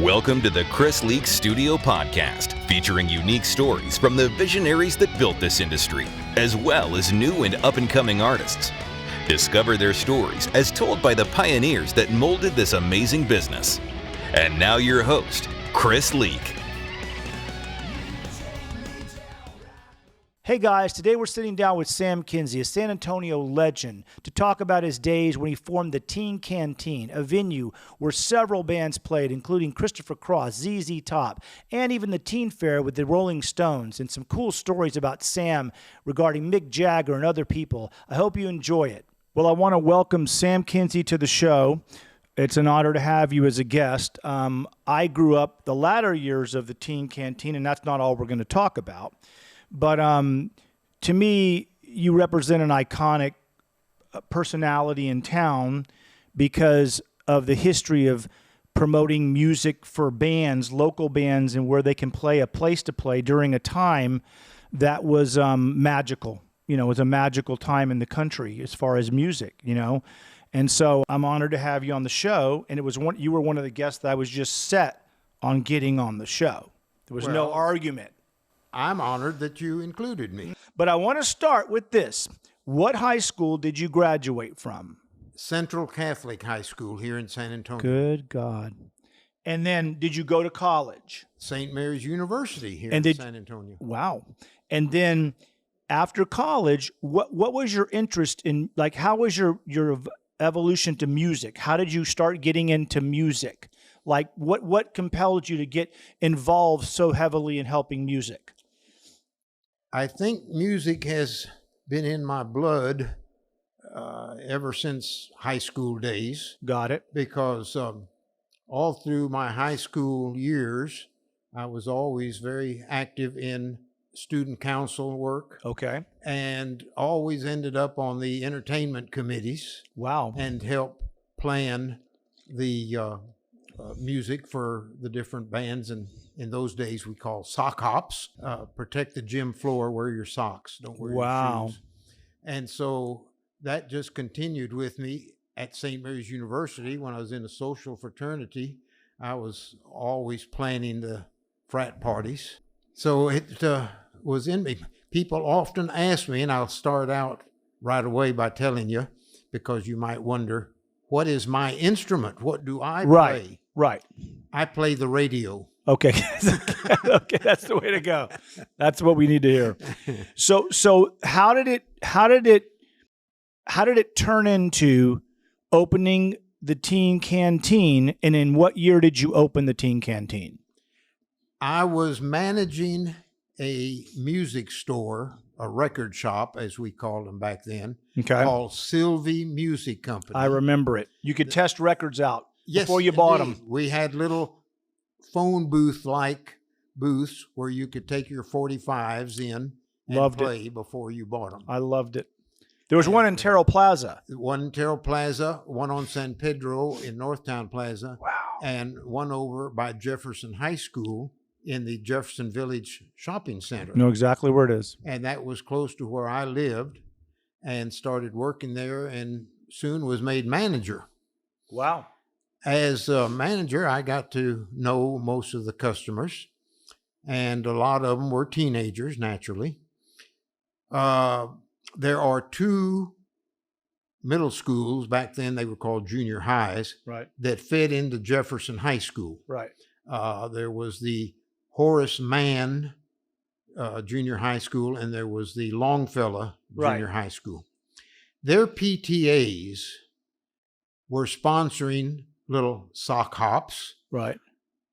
Welcome to the Chris Leak Studio Podcast, featuring unique stories from the visionaries that built this industry, as well as new and up-and-coming artists. Discover their stories as told by the pioneers that molded this amazing business. And now your host, Chris Leak. Hey guys, today we're sitting down with Sam Kinsey, a San Antonio legend, to talk about his days when he formed the Teen Canteen, a venue where several bands played, including Christopher Cross, ZZ Top, and even the Teen Fair with the Rolling Stones, and some cool stories about Sam regarding Mick Jagger and other people. I hope you enjoy it. Well, I want to welcome Sam Kinsey to the show. It's an honor to have you as a guest. I grew up the latter years of the Teen Canteen, and that's not all we're going to talk about. But to me, you represent an iconic personality in town because of the history of promoting music for bands, local bands, and where they can play a place to play during a time that was magical. You know, it was a magical time in the country as far as music, you know. And so I'm honored to have you on the show. And you were one of the guests that I was just set on getting on the show. There was no argument. I'm honored that you included me. But I want to start with this. What high school did you graduate from? Central Catholic High School here in San Antonio. Good God. And then did you go to college? St. Mary's University here in San Antonio. Wow. And then after college, what was your interest in, like, how was your evolution to music? How did you start getting into music? Like, what compelled you to get involved so heavily in helping music? I think music has been in my blood ever since high school days. Got it. Because all through my high school years, I was always very active in student council work. Okay. And always ended up on the entertainment committees. Wow. And help plan the music for the different bands, and in those days we call sock hops. Protect the gym floor, wear your socks, don't wear your shoes. And so that just continued with me at St. Mary's University. When I was in a social fraternity, I was always planning the frat parties. So it was in me. People often ask me, and I'll start out right away by telling you, because you might wonder, what is my instrument? What do I play? Right. I play the radio. Okay. Okay, that's the way to go. That's what we need to hear. So how did it turn into opening the Teen Canteen, and in what year did you open the Teen Canteen? I was managing a music store, a record shop, as we called them back then, called Sylvie Music Company. I remember it. You could test records out before you indeed. bought them. We had little phone booth-like booths where you could take your 45s in and play before you bought them. I loved it. There was one in Terrell Plaza. One in Terrell Plaza, one on San Pedro in Northtown Plaza. Wow. And one over by Jefferson High School in the Jefferson Village Shopping Center. Know exactly where it is. And that was close to where I lived, and started working there, and soon was made manager. Wow. As a manager, I got to know most of the customers, and a lot of them were teenagers, naturally. There are two middle schools, back then they were called junior highs, that fed into Jefferson High School. Right. There was the Horace Mann Junior High School, and there was the Longfellow Junior High School. Their PTAs were sponsoring little sock hops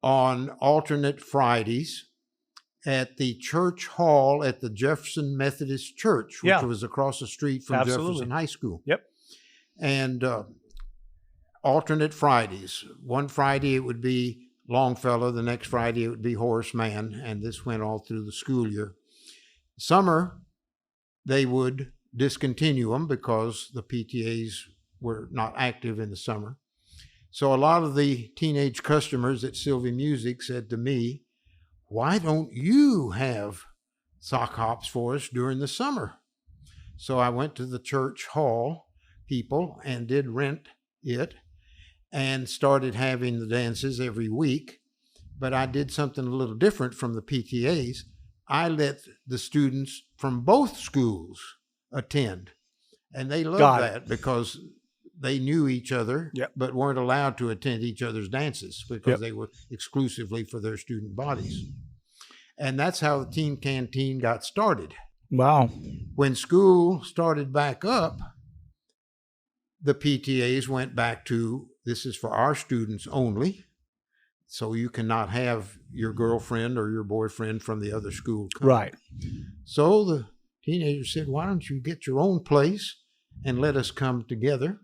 on alternate Fridays at the church hall at the Jefferson Methodist Church, which was across the street from Jefferson High School. Yep. And alternate Fridays. One Friday it would be Longfellow, the next Friday it would be Horace Mann, and this went all through the school year. Summer, they would discontinue them because the PTAs were not active in the summer. So a lot of the teenage customers at Sylvie Music said to me, why don't you have sock hops for us during the summer? So I went to the church hall people and did rent it, and started having the dances every week. but I did something a little different from the PTAs. I let the students from both schools attend, and they loved that because they knew each other, but weren't allowed to attend each other's dances because they were exclusively for their student bodies. And that's how the Teen Canteen got started. Wow. When school started back up, the PTAs went back to, this is for our students only, so you cannot have your girlfriend or your boyfriend from the other school come. Right. So the teenagers said, why don't you get your own place and let us come together?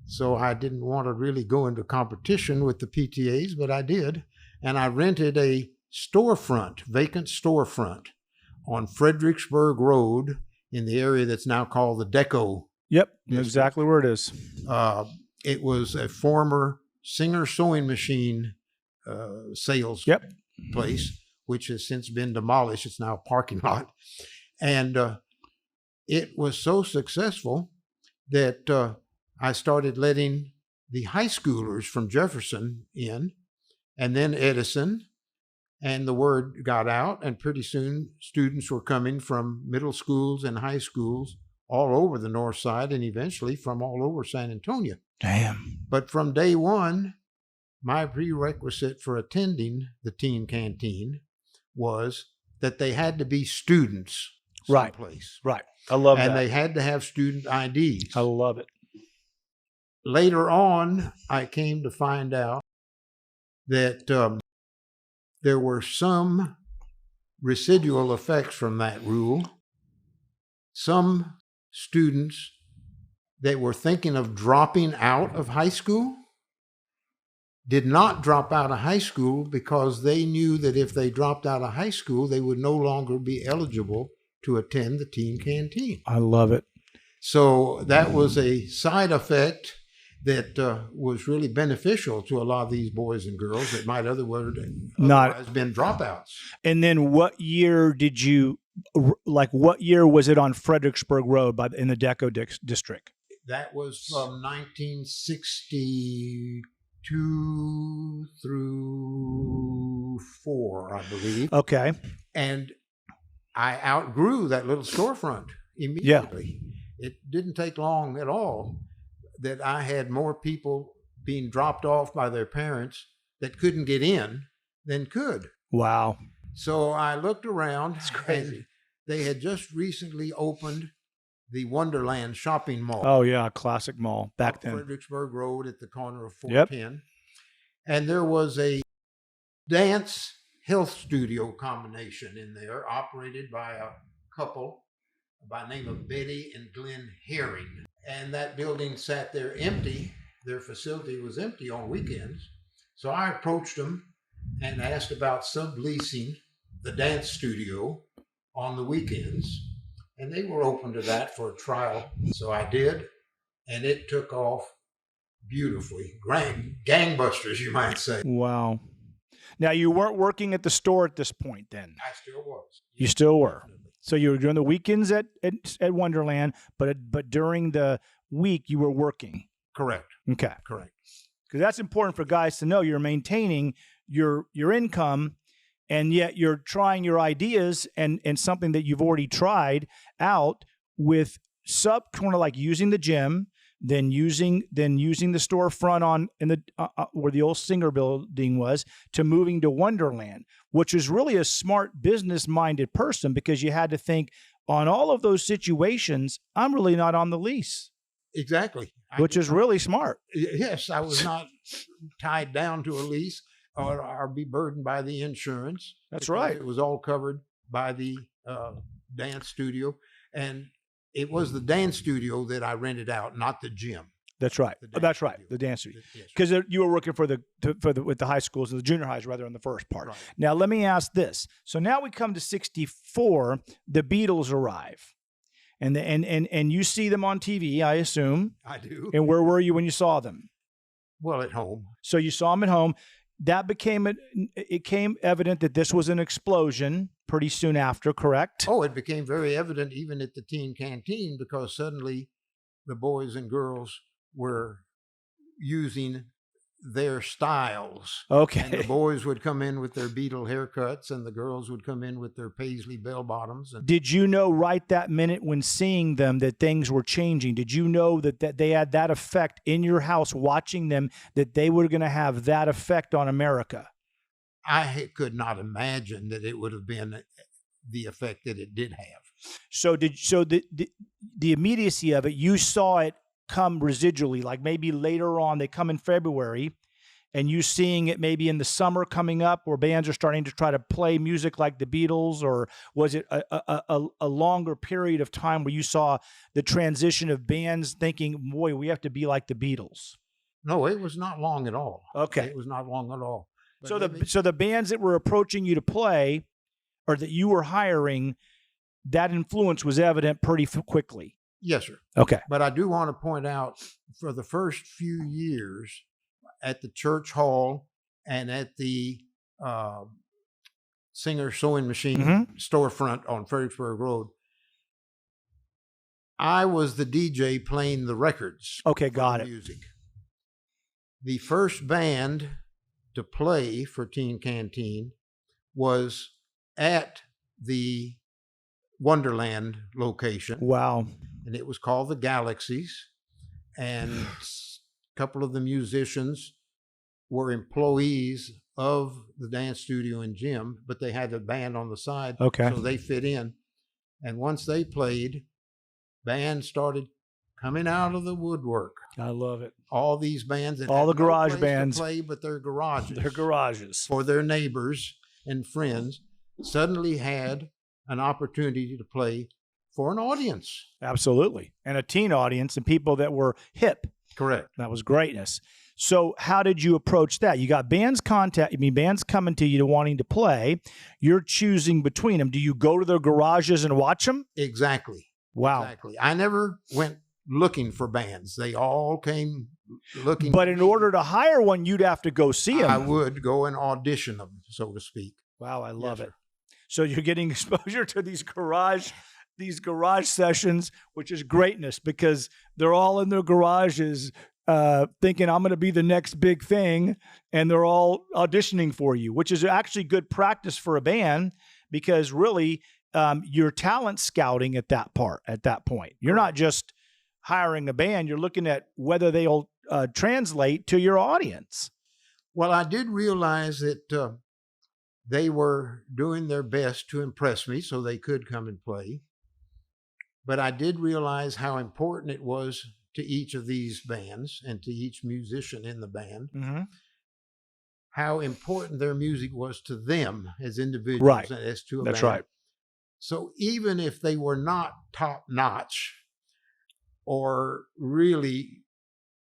So I didn't want to really go into competition with the PTAs, but I did. And I rented a storefront, vacant storefront on Fredericksburg Road in the area that's now called the Deco. Yep, exactly where it is. It was a former Singer sewing machine sales place, which has since been demolished. It's now a parking lot. And it was so successful that I started letting the high schoolers from Jefferson in, and then Edison, and the word got out, and pretty soon students were coming from middle schools and high schools all over the north side, and eventually from all over San Antonio. Damn. But from day one, my prerequisite for attending the Teen Canteen was that they had to be students someplace. Right. I love that. And they had to have student IDs. I love it. Later on, I came to find out that there were some residual effects from that rule. Some students that were thinking of dropping out of high school did not drop out of high school because they knew that if they dropped out of high school, they would no longer be eligible to attend the Teen Canteen. I love it. So that was a side effect that was really beneficial to a lot of these boys and girls that might otherwise been dropouts. And then what year did you, what year was it on Fredericksburg Road in the Deco district? That was from 1962 through 4, I believe. Okay. And I outgrew that little storefront immediately. Yeah. It didn't take long at all that I had more people being dropped off by their parents that couldn't get in than could. Wow. So I looked around. It's crazy. And they had just recently opened the Wonderland shopping mall. Oh, yeah, classic mall back then. Fredericksburg Road at the corner of 410. Yep. And there was a dance health studio combination in there operated by a couple by the name of Betty and Glenn Herring. And that building sat there empty. Their facility was empty on weekends. So I approached them and asked about subleasing the dance studio on the weekends. And they were open to that for a trial. So I did, and it took off beautifully. Gangbusters, you might say. Wow. Now, you weren't working at the store at this point then? I still was. You still were? Definitely. So you were doing the weekends at Wonderland, but during the week you were working. Correct. Okay. Correct. Because that's important for guys to know. You're maintaining your income, and yet you're trying your ideas and something that you've already tried out with kind of like using the gym, then using the storefront where the old Singer building was, to moving to Wonderland, which is really a smart business-minded person, because you had to think on all of those situations, I'm really not on the lease. Exactly. Which is really smart. Yes, I was not tied down to a lease or be burdened by the insurance. That's right. It was all covered by the dance studio. And it was the dance studio that I rented out, not the gym. That's right. That's right. The dance studio. Because you were working with the high schools, the junior highs rather, in the first part. Right. Now, let me ask this. So now we come to 64, the Beatles arrive. And you see them on TV, I assume. I do. And where were you when you saw them? Well, at home. So you saw them at home. That became evident that this was an explosion pretty soon after, correct? Oh, it became very evident even at the Teen Canteen, because suddenly the boys and girls were using their styles. Okay. And the boys would come in with their Beatle haircuts, and the girls would come in with their paisley bell bottoms. And did you know right that minute when seeing them that things were changing? Did you know that they had that effect in your house watching them, that they were going to have that effect on America? I could not imagine that it would have been the effect that it did have. So the immediacy of it, you saw it come residually, like maybe later on they come in February, and you seeing it maybe in the summer coming up where bands are starting to try to play music like the Beatles, or was it a longer period of time where you saw the transition of bands thinking, boy, we have to be like the Beatles? No, it was not long at all. Okay. It was not long at all. But So the bands that were approaching you to play, or that you were hiring, that influence was evident pretty quickly. Yes, sir. Okay. But I do want to point out, for the first few years at the church hall and at the Singer Sewing Machine storefront on Fredericksburg Road, I was the DJ playing the records. Okay, got it. Music. The first band to play for Teen Canteen was at the Wonderland location. Wow. And it was called the Galaxies. And a couple of the musicians were employees of the dance studio and gym, but they had a band on the side. Okay. So they fit in. And once they played, bands started coming out of the woodwork. I love it. All these bands that all had the no garage place bands to play, but their garages. Their garages. For their neighbors and friends, suddenly had an opportunity to play for an audience. Absolutely. And a teen audience and people that were hip. Correct. That was greatness. So how did you approach that? You got bands coming to you to wanting to play. You're choosing between them. Do you go to their garages and watch them? Exactly. Wow. Exactly. I never went looking for bands. They all came looking. But in order to hire one, you'd have to go see them. I would go and audition them, so to speak. Wow, I love Yes, it. So you're getting exposure to these garage sessions, which is greatness, because they're all in their garages thinking, I'm going to be the next big thing, and they're all auditioning for you, which is actually good practice for a band, because really you're talent scouting at that point. You're not just hiring a band, you're looking at whether they'll translate to your audience. Well, I did realize that they were doing their best to impress me so they could come and play. But I did realize how important it was to each of these bands and to each musician in the band, how important their music was to them as individuals, right, and as to a That's band. right. So even if they were not top notch or really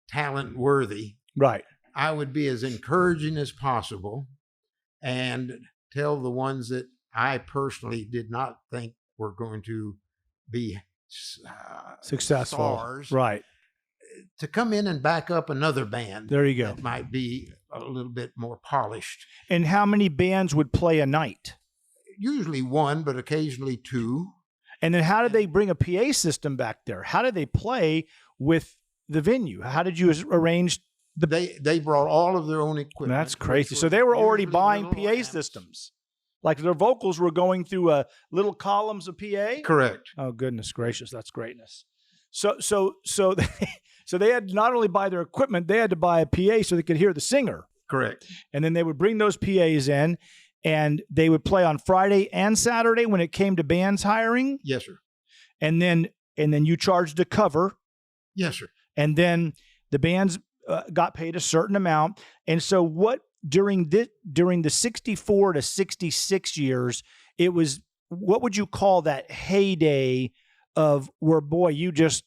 talent worthy, right, I would be as encouraging as possible and tell the ones that I personally did not think were going to be successful, stars, right, to come in and back up another band. There you go. That might be a little bit more polished. And how many bands would play a night? Usually one, but occasionally two. And then how did they bring a PA system back there? How did they play with the venue? How did you arrange They brought all of their own equipment. That's crazy. So they were already buying PA amps. systems. Like their vocals were going through little columns of PA? Correct. Oh, goodness gracious. That's greatness. So they had to not only buy their equipment, they had to buy a PA so they could hear the singer. Correct. And then they would bring those PAs in, and they would play on Friday and Saturday when it came to bands hiring. Yes, sir. And then you charged a cover. Yes, sir. And then the bands got paid a certain amount. And so what during the 64 to 66 years, it was, what would you call that heyday of where, boy, you just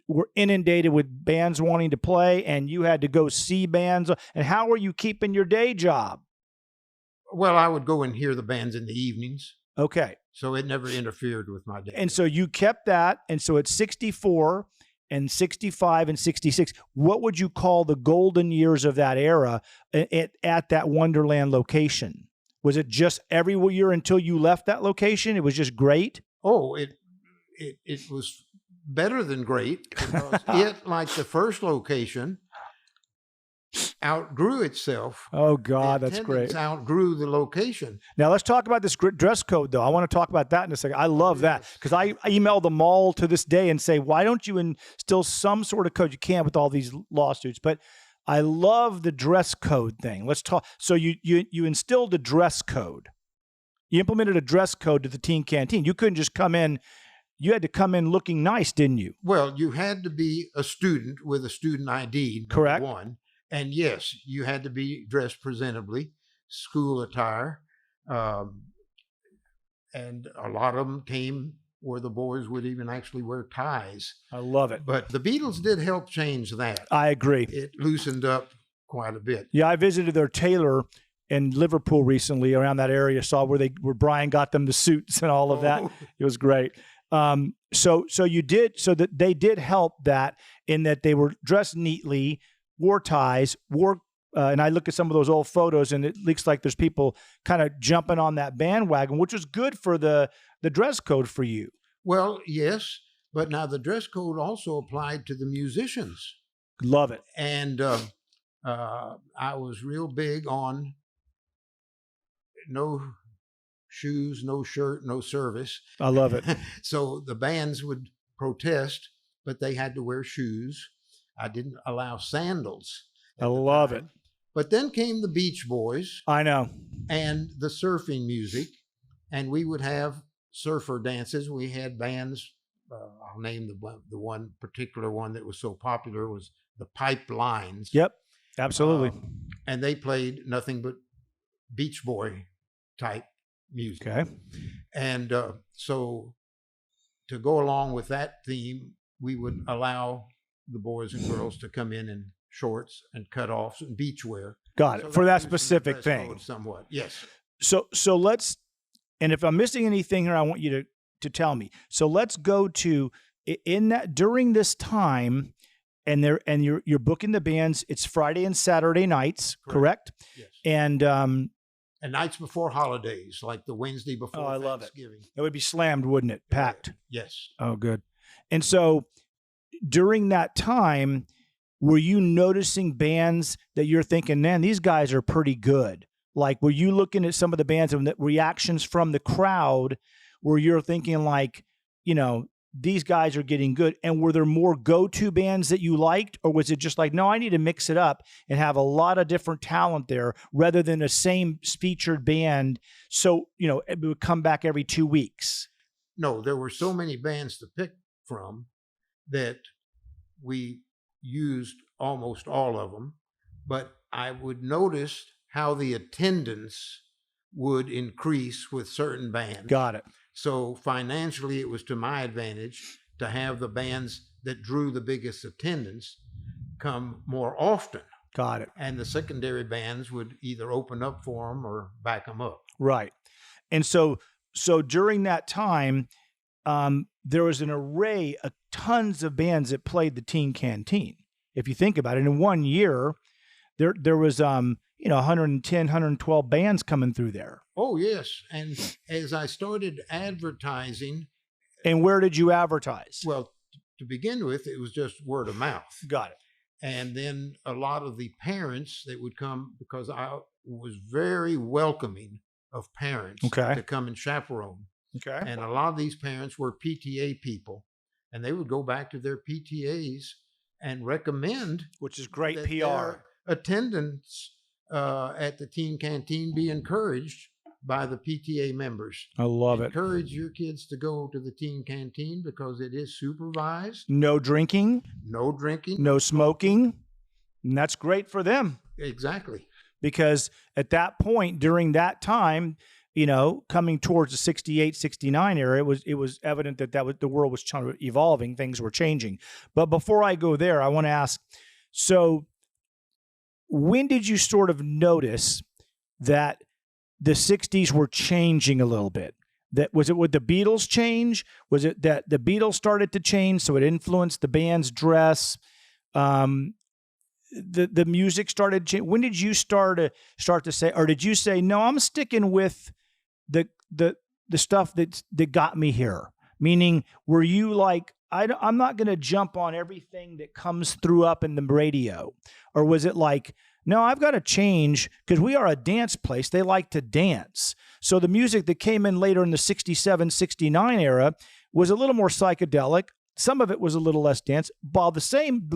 were inundated with bands wanting to play and you had to go see bands? And how were you keeping your day job? Well, I would go and hear the bands in the evenings. Okay. So it never interfered with my day. And so you kept that. And so at 64 and 65 and 66, what would you call the golden years of that era at that Wonderland location? Was it just every year until you left that location? It was just great? Oh, it was better than great, because it, like the first location, outgrew itself. Oh, God, that's attendance great. Outgrew the location. Now, let's talk about this dress code, though. I want to talk about that in a second. I love that because I email them all to this day and say, why don't you instill some sort of code? You can't with all these lawsuits, but I love the dress code thing. Let's talk. So you instilled a dress code. You implemented a dress code to the teen canteen. You couldn't just come in. You had to come in looking nice, didn't you? Well, you had to be a student with a student ID, correct? One. And yes, you had to be dressed presentably, school attire. And a lot of them came where the boys would even actually wear ties. I love it. But the Beatles did help change that. I agree. It loosened up quite a bit. Yeah, I visited their tailor in Liverpool recently, around that area, saw where Brian got them the suits and all of that. It was great. So that they did help that in that they were dressed neatly, wore ties, and I look at some of those old photos and it looks like there's people kind of jumping on that bandwagon, which was good for the dress code for you. Well, yes, but now the dress code also applied to the musicians. Love it. And I was real big on no shoes, no shirt, no service. I love it. So the bands would protest, but they had to wear shoes. I didn't allow sandals. I love it. But then came the Beach Boys. I know. And the surfing music. And we would have surfer dances. We had bands. I'll name the one particular one that was so popular was the Pipelines. Yep, absolutely. And they played nothing but Beach Boy type music. Okay. And so to go along with that theme, we would allow the boys and girls to come in shorts and cutoffs and beachwear. Got it. So for that specific thing. Somewhat, yes. So let's, and if I'm missing anything here, I want you to tell me. So let's go to during this time, and you're booking the bands. It's Friday and Saturday nights, correct? Yes. And nights before holidays, like the Wednesday before Thanksgiving. Love it. It would be slammed, wouldn't it? Packed. Yes. Oh, good. And so during that time, were you noticing bands that you're thinking, man, these guys are pretty good? Like, were you looking at some of the bands and the reactions from the crowd where you're thinking like, these guys are getting good? And were there more go-to bands that you liked? Or was it just like, no, I need to mix it up and have a lot of different talent there rather than the same featured band? So, it would come back every 2 weeks. No, there were so many bands to pick from that we used almost all of them. But I would notice how the attendance would increase with certain bands. Got it. So financially, it was to my advantage to have the bands that drew the biggest attendance come more often. Got it. And the secondary bands would either open up for them or back them up. Right. And so during that time, there was an array of tons of bands that played the Teen Canteen. If you think about it, in 1 year, there was 110, 112 bands coming through there. Oh, yes. And as I started advertising. And where did you advertise? Well, to begin with, it was just word of mouth. Got it. And then a lot of the parents that would come, because I was very welcoming of parents to come and chaperone. Okay. And a lot of these parents were PTA people, and they would go back to their PTAs and recommend, which is great PR, their attendance at the Teen Canteen be encouraged by the PTA members. I love it. Encourage your kids to go to the Teen Canteen because it is supervised. No drinking. No drinking. No smoking. And that's great for them. Exactly. Because at that point, during that time, coming towards the 68, 69 era, it was evident that the world was evolving, things were changing. But before I go there, I want to ask, so when did you sort of notice that the 60s were changing a little bit? Was it with the Beatles change? Was it that the Beatles started to change, so it influenced the band's dress? The music started changing. When did you start to say, or did you say, no, I'm sticking with the stuff that got me here? Meaning, were you like, I'm not going to jump on everything that comes through up in the radio? Or was it like, no, I've got to change because we are a dance place. They like to dance. So the music that came in later in the 67, 69 era was a little more psychedelic. Some of it was a little less dance. While the same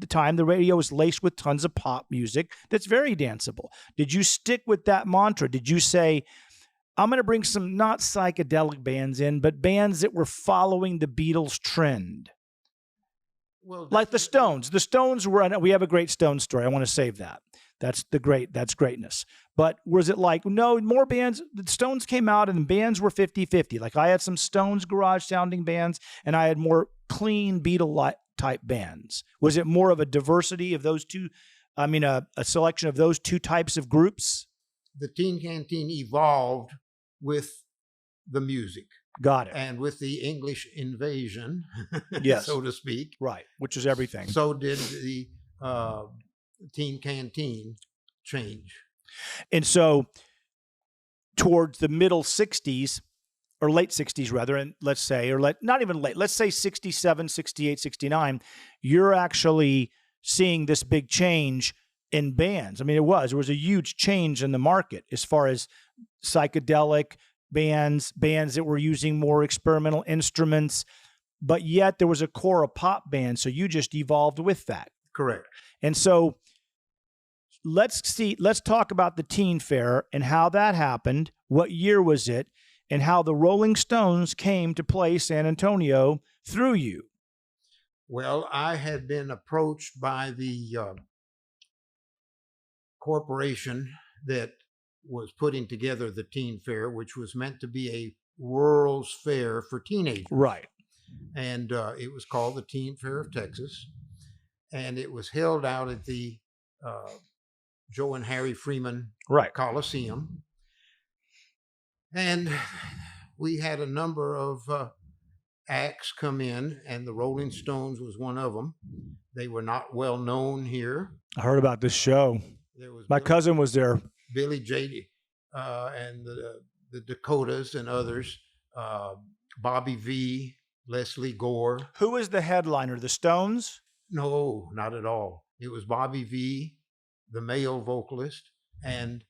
time, the radio was laced with tons of pop music that's very danceable. Did you stick with that mantra? Did you say, I'm going to bring some not psychedelic bands in, but bands that were following the Beatles trend? Well, like the Stones. The Stones were, we have a great Stones story. I want to save that. That's greatness. But was it like, no, more bands, the Stones came out and bands were 50-50. Like I had some Stones garage sounding bands and I had more clean Beatle type bands. Was it more of a diversity of those two? I mean, a selection of those two types of groups? The Teen Canteen evolved with the music. Got it. And with the English invasion, yes, so to speak. Right, which is everything. So did the Teen Canteen change. And so towards the middle 60s, or late 60s rather, and let's say, or not even late, let's say 67, 68, 69, you're actually seeing this big change in bands. I mean, there was a huge change in the market as far as psychedelic bands that were using more experimental instruments, but yet there was a core of pop bands. So you just evolved with that. Correct. And so let's talk about the Teen Fair and how that happened. What year was it? And how the Rolling Stones came to play San Antonio through you. Well, I had been approached by the corporation that was putting together the Teen Fair, which was meant to be a world's fair for teenagers. Right. And it was called the Teen Fair of Texas. And it was held out at the Joe and Harry Freeman Coliseum. And we had a number of acts come in, and the Rolling Stones was one of them. They were not well known here. I heard about this show. My cousin was there. Billy J. And the Dakotas and others. Bobby V. Leslie Gore. Who was the headliner? The Stones? No, not at all. It was Bobby V., the male vocalist, and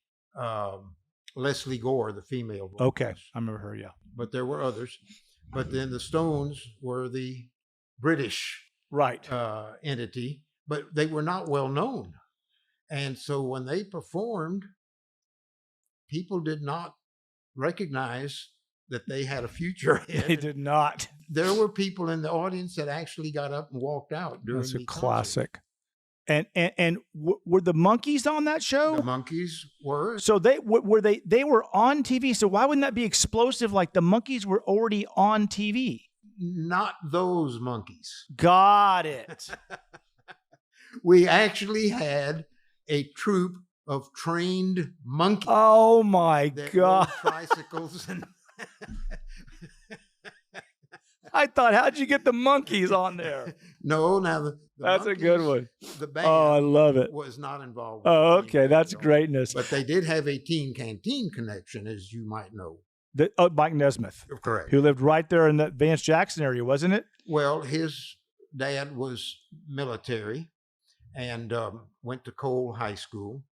Leslie Gore, the female vocalist. Okay, I remember her, yeah. But there were others. But then the Stones were the British entity, but they were not well known. And so when they performed, people did not recognize that they had a future ahead. They did not. There were people in the audience that actually got up and walked out during the concert. That's a classic. And were the Monkees on that show? The Monkees were. So they were on TV. So why wouldn't that be explosive? Like the Monkees were already on TV. Not those Monkees. Got it. We actually had a troupe of trained monkeys. Oh my God! Tricycles and. I thought, how'd you get the Monkees on there? No, now the that's Monkees, a good one. The band, I love it. Was not involved. Oh, okay, that's greatness. But they did have a Teen Canteen connection, as you might know. Mike Nesmith, correct, who lived right there in the Vance Jackson area, wasn't it? Well, his dad was military, and went to Cole High School.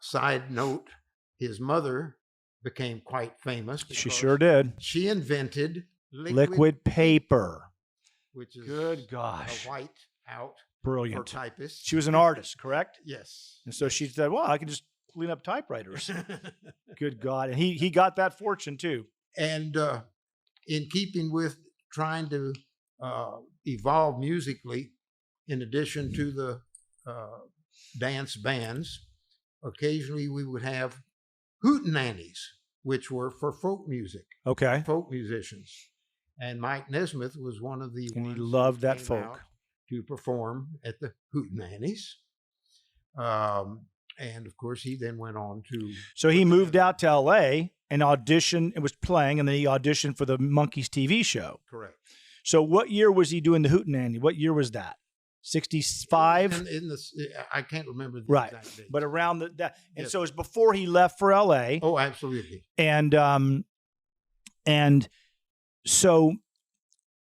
Side note: his mother became quite famous. She sure did. She invented liquid paper, which is good gosh, a white out brilliant for typists. She was an artist, correct? Yes. And so she said, well, I can just clean up typewriters. Good God. And he got that fortune too. And in keeping with trying to evolve musically, in addition to the dance bands, occasionally we would have hootenannies, which were for folk music. Okay. Folk musicians. And Mike Nesmith was one of the and ones he loved that came folk out to perform at the hootenannies. And of course, he then went on to. So he moved out to LA and auditioned and was playing, and then he auditioned for the Monkees TV show. Correct. So what year was he doing the hootenanny? What year was that? 65? I can't remember the exact date. But around that. And yes. So it was before he left for LA. Oh, absolutely. And so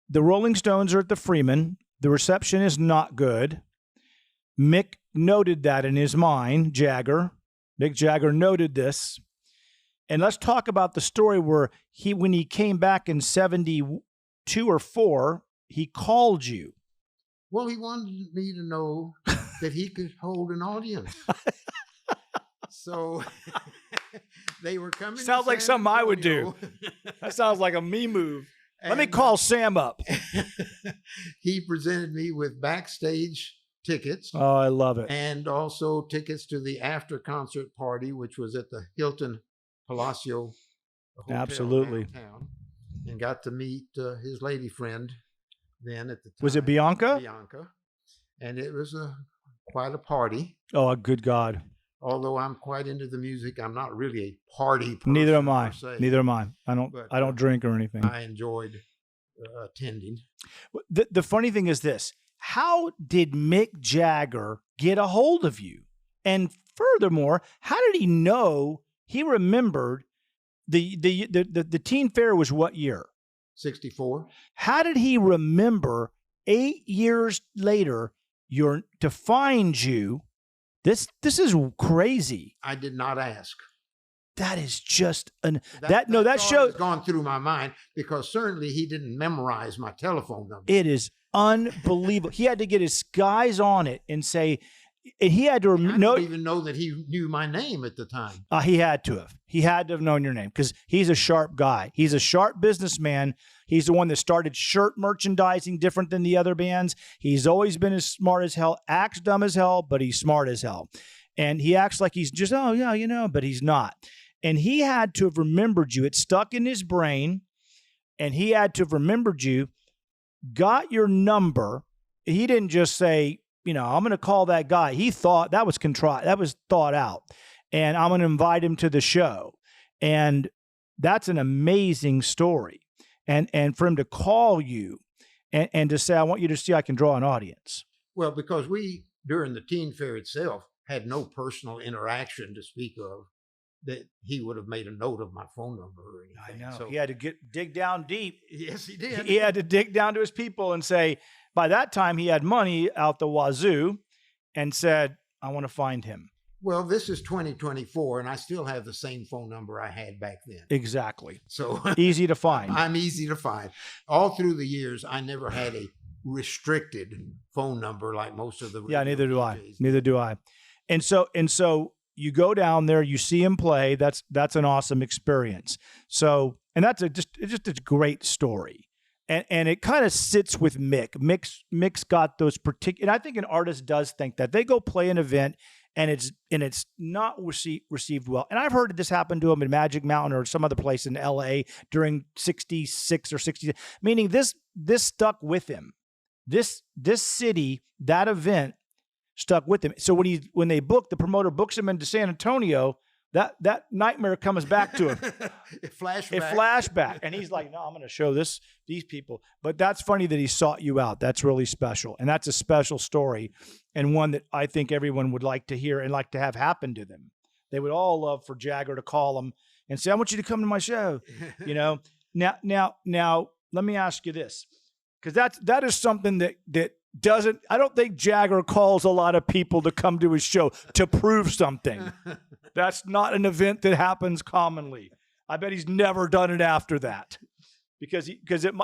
the Rolling Stones are at the Freeman. The reception is not good. Mick noted that in his mind, Mick Jagger noted this. And let's talk about the story where when he came back in 72 or 4, he called you. Well, he wanted me to know that he could hold an audience. So they were coming. Sounds like something I would do. That sounds like a me move. Let me call Sam up. He presented me with backstage tickets. Oh, I love it. And also tickets to the after concert party, which was at the Hilton Palacio Hotel Absolutely. downtown, and got to meet his lady friend then at the time. Was it Bianca? Bianca. And it was quite a party. Oh, good God. Although I'm quite into the music, I'm not really a party person. Neither am I. Per se. Neither am I. I don't drink or anything. I enjoyed attending. The funny thing is this. How did Mick Jagger get a hold of you? And furthermore, how did he know he remembered the teen fair was what year? 64. How did he remember 8 years later to find you? This is crazy. I did not ask. That is just that shows gone through my mind, because certainly he didn't memorize my telephone number. It is unbelievable. He had to get his guys on it and say, and he had to I don't even know that he knew my name at the time. He had to have. He had to have known your name because he's a sharp guy. He's a sharp businessman. He's the one that started shirt merchandising different than the other bands. He's always been as smart as hell, acts dumb as hell, but he's smart as hell. And he acts like he's just, oh, yeah, but he's not. And he had to have remembered you. It stuck in his brain, and he had to have remembered you, got your number. He didn't just say, I'm going to call that guy. He thought that was thought out. And I'm going to invite him to the show. And that's an amazing story. And for him to call you and to say, I want you to see I can draw an audience. Well, because we, during the teen fair itself, had no personal interaction to speak of, that he would have made a note of my phone number or anything. I know. So, he had to dig down deep. Yes, he did. He had to dig down to his people and say, by that time he had money out the wazoo and said, I want to find him. Well, this is 2024, and I still have the same phone number I had back then. Exactly. So easy to find. I'm easy to find. All through the years, I never had a restricted phone number like most of the neither do DJs. I. Neither do I. And so you go down there, you see him play. That's an awesome experience. So, and that's just a great story. And it kind of sits with Mick. Mick's got those particular, and I think an artist does think that they go play an event and it's not received well. And I've heard this happen to him in Magic Mountain or some other place in LA during 66 or 60, meaning this stuck with him. This city, that event stuck with him. So when the promoter books him into San Antonio, that nightmare comes back to him. It flashback. And he's like, no, I'm going to show these people. But that's funny that he sought you out. That's really special. And that's a special story, and one that I think everyone would like to hear and like to have happen to them. They would all love for Jagger to call them and say, I want you to come to my show. Now, let me ask you this, because that is something that doesn't, I don't think Jagger calls a lot of people to come to his show to prove something. That's not an event that happens commonly. I bet he's never done it after that because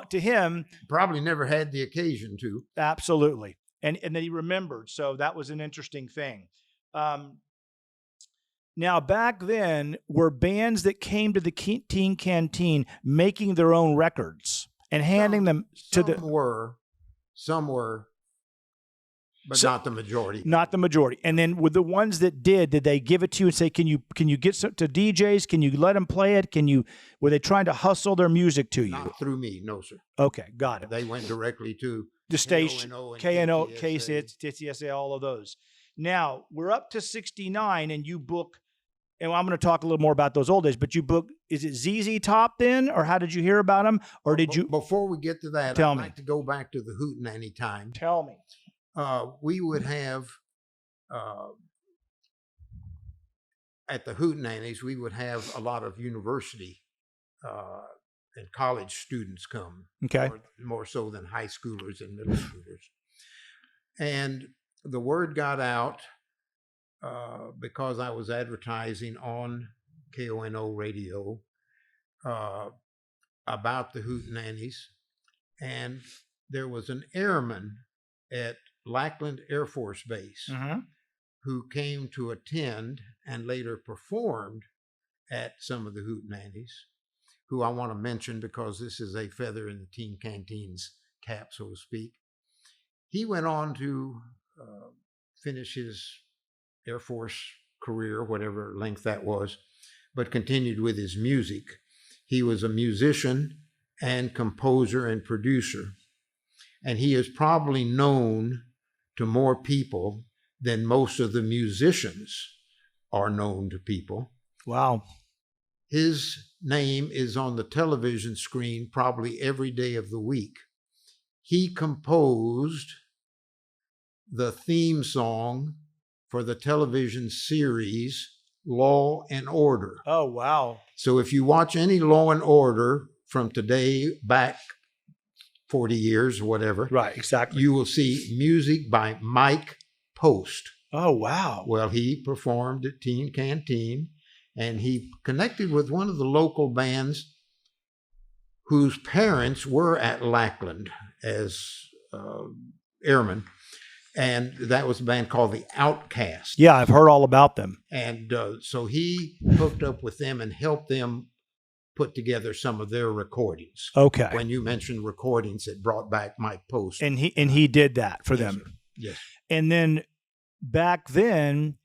to him, probably never had the occasion to. Absolutely. And then he remembered. So that was an interesting thing. Now, back then, were bands that came to the Teen Canteen making their own records and handing them to Some were, but not the majority. Not the majority. And then with the ones that did they give it to you and say, can you get to DJs? Can you let them play it? Were they trying to hustle their music to you? Not through me, no, sir. Okay, got it. They went directly to the station, KNO, KCSA, TCSA, all of those. Now, we're up to 69 and you book, and I'm going to talk a little more about those old days, but you book, is it ZZ Top then? Or how did you hear about them? Or did you? Before we get to that, I'd like to go back to the Hootenanny time. Tell me. We would have, at the Hootenannies, we would have a lot of university and college students come. Okay. More so than high schoolers and middle schoolers. And the word got out because I was advertising on KONO radio about the Hootenannies, and there was an airman at Lackland Air Force Base who came to attend and later performed at some of the Hootenannies, who I want to mention because this is a feather in the Teen Canteen's cap, so to speak. He went on to finish his Air Force career, whatever length that was, but continued with his music. He was a musician and composer and producer, and he is probably known to more people than most of the musicians are known to people. Wow. His name is on the television screen probably every day of the week. He composed the theme song for the television series Law and Order. Oh, wow. So if you watch any Law and Order from today back 40 years or whatever, Right, exactly. you will see music by Mike Post. Oh, wow. Well, he performed at Teen Canteen, and he connected with one of the local bands whose parents were at Lackland as airmen. And that was a band called The Outcast. Yeah, I've heard all about them. And so he hooked up with them and helped them put together some of their recordings. Okay. When you mentioned recordings, it brought back Mike Post. And he did that for them. Sir. Yes. And then back then,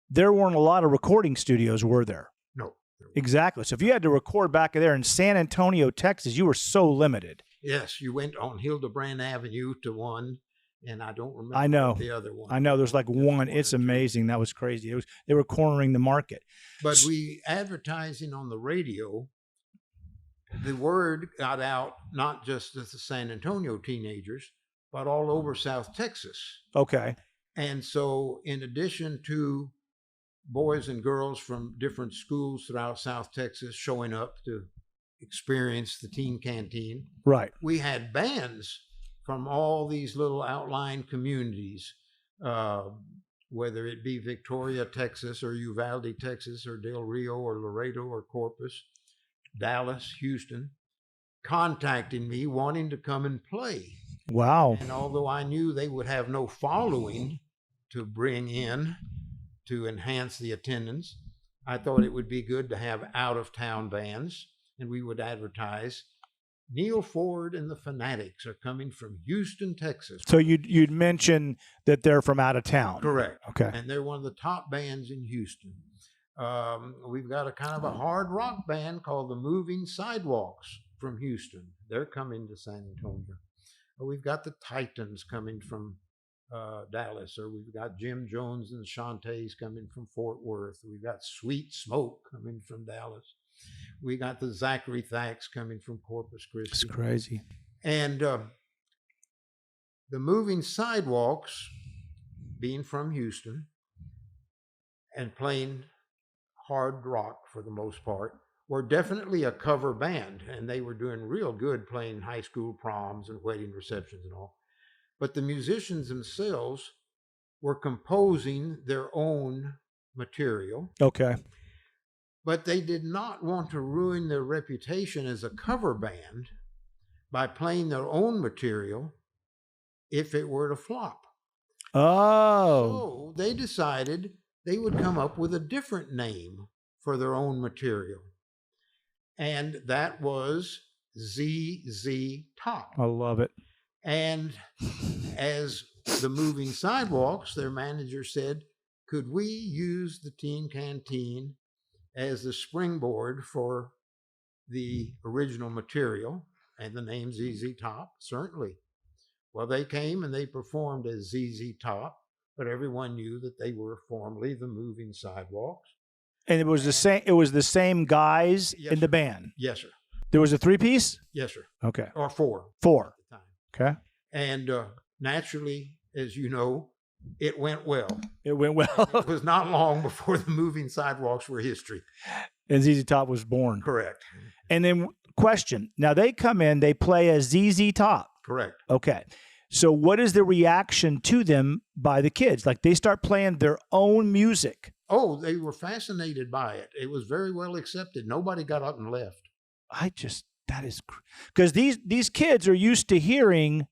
there weren't a lot of recording studios, were there? No. Exactly. So if you had to record back there in San Antonio, Texas, you were so limited. Yes, you went on Hildebrand Avenue to one, and I don't remember I know. the other one. I know there's like one. It's amazing. That was crazy. They were cornering the market. But we advertising on the radio, the word got out not just to the San Antonio teenagers, but all over South Texas. Okay. And so in addition to boys and girls from different schools throughout South Texas showing up to experience the Teen Canteen, Right. we had bands from all these little outlying communities, whether it be Victoria, Texas, or Uvalde, Texas, or Del Rio, or Laredo, or Corpus, Dallas, Houston, contacting me wanting to come and play. Wow. And although I knew they would have no following to bring in to enhance the attendance, I thought it would be good to have out-of-town bands, and we would advertise, Neil Ford and the Fanatics are coming from Houston, Texas. So you'd mention that they're from out of town. Correct. Okay. And they're one of the top bands in Houston. We've got a kind of a hard rock band called the Moving Sidewalks from Houston. They're coming to San Antonio. We've got the Titans coming from Dallas, or we've got Jim Jones and the Shantays coming from Fort Worth. We've got Sweet Smoke coming from Dallas. We got the Zachary Thacks coming from Corpus Christi. It's crazy. And the Moving Sidewalks, being from Houston and playing hard rock for the most part, were definitely a cover band, and they were doing real good playing high school proms and wedding receptions and all. But the musicians themselves were composing their own material. Okay. But they did not want to ruin their reputation as a cover band by playing their own material if it were to flop. Oh. So they decided they would come up with a different name for their own material. And that was ZZ Top. I love it. And as the Moving Sidewalks, their manager said, could we use the Teen Canteen as the springboard for the original material and the name ZZ Top? Certainly. Well, they came and they performed as ZZ Top, but everyone knew that they were formerly the Moving Sidewalks. And it was the same. It was the same guys Yes, in the sir. band. Yes, sir. There was a 3-piece. Yes, sir. Okay. Or four 4. at the time. Okay. And naturally, as you know, it went well. It went well. It was not long before the Moving Sidewalks were history. And ZZ Top was born. Correct. And then question. Now they come in. They play as ZZ Top. Correct. Okay. So what is the reaction to them by the kids? Like they start playing their own music. Oh, they were fascinated by it. It was very well accepted. Nobody got up and left. That is, because these kids are used to hearing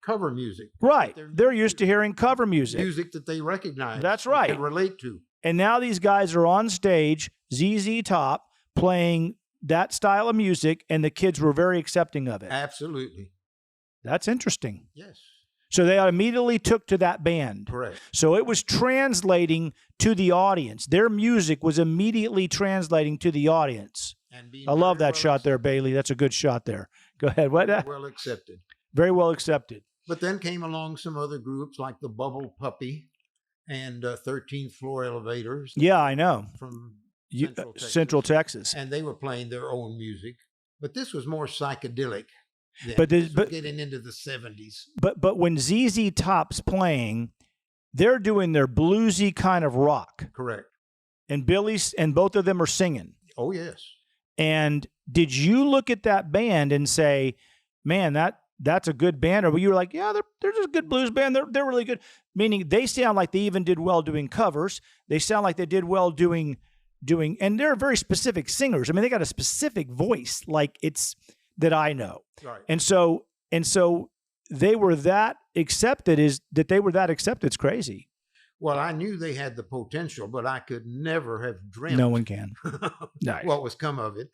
cover music. Right. They're used to hearing cover music. Music that they recognize. That's right. Can relate to. And now these guys are on stage, ZZ Top, playing that style of music, and the kids were very accepting of it. Absolutely. That's interesting. Yes. So they immediately took to that band. Correct. So it was translating to the audience. Their music was immediately translating to the audience. I love that shot there, Bailey. That's a good shot there. Go ahead. What? Well accepted. Very well accepted. But then came along some other groups like the Bubble Puppy and 13th Floor Elevators. Yeah, I know. From Central Texas. And they were playing their own music. But this was more psychedelic. But getting into the 70s. But when ZZ Top's playing, they're doing their bluesy kind of rock. Correct. And both of them are singing. Oh, yes. And did you look at that band and say, man, that's a good band? Or you were like, yeah, they're just a good blues band. They're really good. Meaning they sound like they even did well doing covers. They sound like they did well doing, and they're very specific singers. I mean, they got a specific voice, like it's that I know. Right. And so they were that accepted. It's crazy. Well, I knew they had the potential, but I could never have dreamt. No one can. Nice. What was come of it.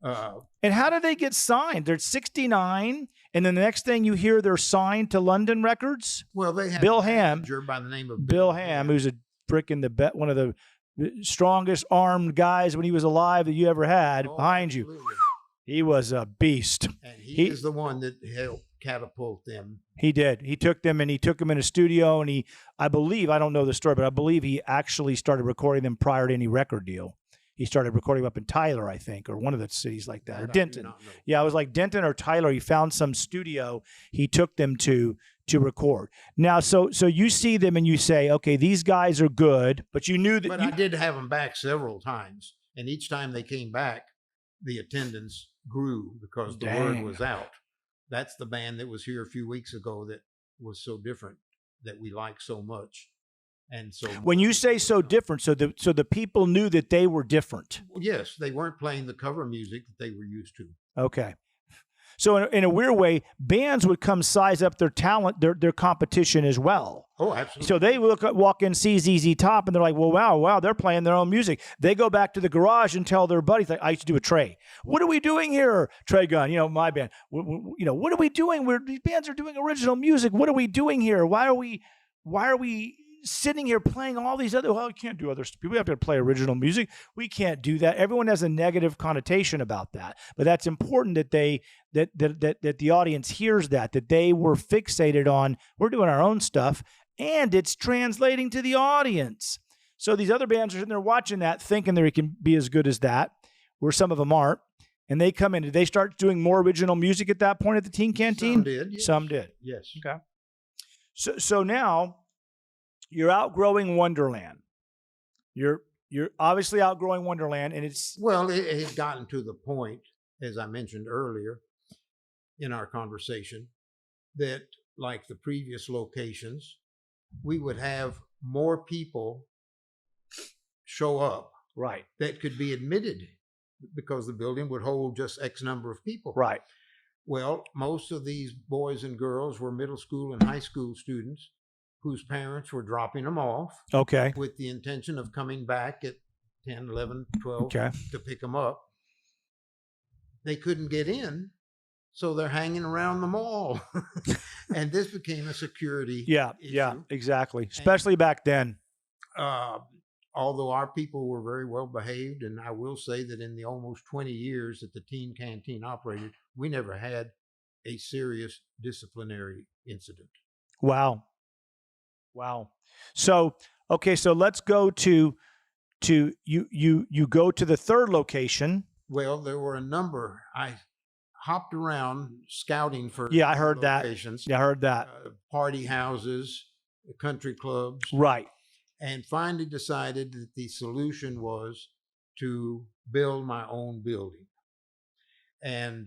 And how did they get signed? They're 69, and then the next thing you hear, they're signed to London Records. Well, they had Bill a Ham, manager by the name of Bill Ham, who's one of the strongest armed guys when he was alive that you ever had behind absolutely. You. He was a beast. And he is the one that helped catapult them. He did. He took them in a studio, and I don't know the story, but I believe he actually started recording them prior to any record deal. He started recording up in Tyler, I think, or one of the cities like that, or Denton. Yeah, it was like Denton or Tyler. He found some studio he took them to record. Now, so you see them and you say, okay, these guys are good, but you knew that. But I did have them back several times, and each time they came back, the attendance grew because the word was out. That's the band that was here a few weeks ago that was so different, that we like so much. And so when you say so different, so the people knew that they were different. Yes, they weren't playing the cover music that they were used to. Okay. So in a weird way, bands would come size up their talent, their competition as well. Oh, absolutely. So they walk in, see ZZ Top, and they're like, well, wow, they're playing their own music. They go back to the garage and tell their buddies, like, I used to do a Trey. What are we doing here? Trey Gunn, my band. What are we doing? These bands are doing original music. What are we doing here? Why are we sitting here playing all these other, we can't do other stuff. We have to play original music. We can't do that. Everyone has a negative connotation about that. But that's important that that the audience hears that they were fixated on, we're doing our own stuff, and it's translating to the audience. So these other bands are sitting there watching that, thinking they can be as good as that, where some of them aren't. And they come in. Did they start doing more original music at that point at the Teen Canteen? Some did. Yes. Some did. Yes. Okay. So now you're outgrowing Wonderland. You're obviously outgrowing Wonderland, and it's... Well, it had gotten to the point, as I mentioned earlier in our conversation, that like the previous locations, we would have more people show up. Right. That could be admitted because the building would hold just X number of people. Right. Well, most of these boys and girls were middle school and high school students whose parents were dropping them off. Okay. With the intention of coming back at 10, 11, 12 okay. to pick them up. They couldn't get in, so they're hanging around the mall. And this became a security issue. Yeah, exactly. Especially back then. Although our people were very well behaved, and I will say that in the almost 20 years that the Teen Canteen operated, we never had a serious disciplinary incident. Wow. So let's go to you go to the third location. Well, there were a number. I hopped around scouting for I heard locations. That. Yeah, I heard that. Party houses, country clubs. Right. And finally decided that the solution was to build my own building. And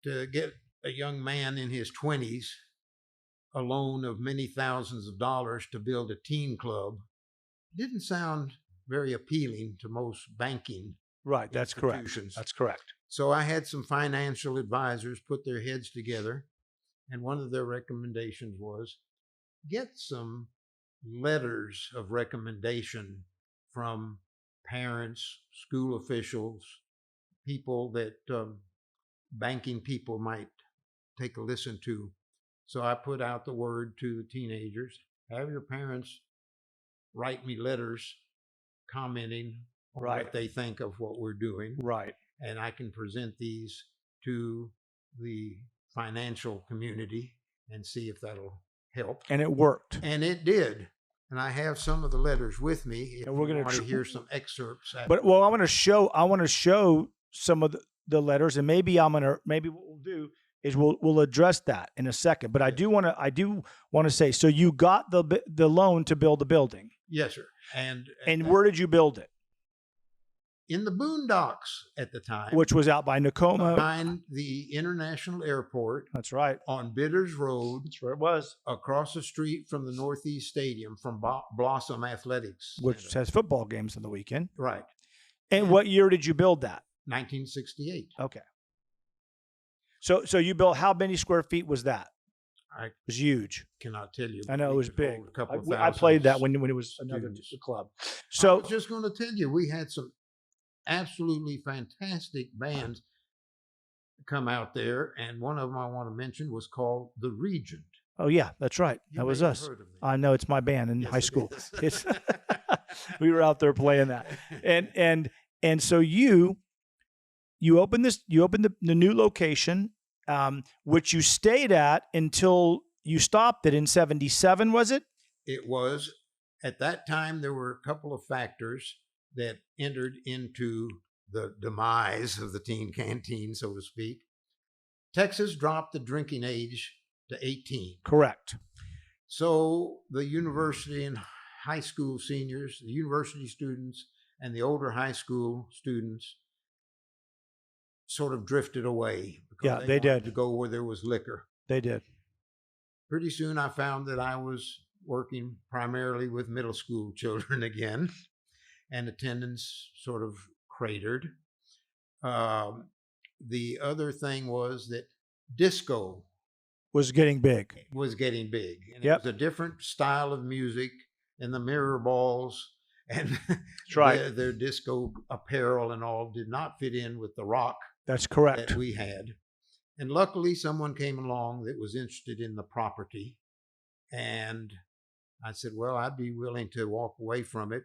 to get a young man in his 20s a loan of many thousands of dollars to build a teen club didn't sound very appealing to most banking Right. That's correct. institutions. That's correct. So I had some financial advisors put their heads together, and one of their recommendations was get some letters of recommendation from parents, school officials, people that banking people might take a listen to. So I put out the word to the teenagers, have your parents write me letters commenting on Right. what they think of what we're doing. Right. And I can present these to the financial community and see if that'll help. And it worked. And it did. And I have some of the letters with me. If And we're you gonna want to hear some excerpts. But well, I want to show some of the letters, and maybe what we'll do is we'll address that in a second. But I do want to say, so you got the loan to build the building. Yes, sir. And where did you build it? In the boondocks at the time, Which was out by Nakoma. behind the international airport. That's right. On Bidders Road. That's where it was. Across the street from the Northeast Stadium, from Blossom Athletics, which has football games on the weekend. Right. And what year did you build that? 1968. Okay. So you built, how many square feet was that? I It was huge. cannot tell you. I know it was big. A couple of I played that when it was another club. So I was just going to tell you, we had some absolutely fantastic bands come out there, and one of them I want to mention was called The Regent. Oh yeah, that's right. You That was may have us. heard of them. I know, it's my band in Yes, high it school. is. We were out there playing that, and so you opened the new location, which you stayed at until you stopped it in '77. Was it? It was. At that time, there were a couple of factors that entered into the demise of the teen canteen, so to speak. Texas dropped the drinking age to 18. Correct. So the university and high school seniors, the university students, and the older high school students sort of drifted away. Yeah, they wanted did. to go where there was liquor. They did. Pretty soon I found that I was working primarily with middle school children again, and attendance sort of cratered. The other thing was that disco Was getting big. was getting big. And Yep. It was a different style of music, and the mirror balls and That's right. their disco apparel and all did not fit in with the rock That's correct. that we had. And luckily, someone came along that was interested in the property. And I said, well, I'd be willing to walk away from it,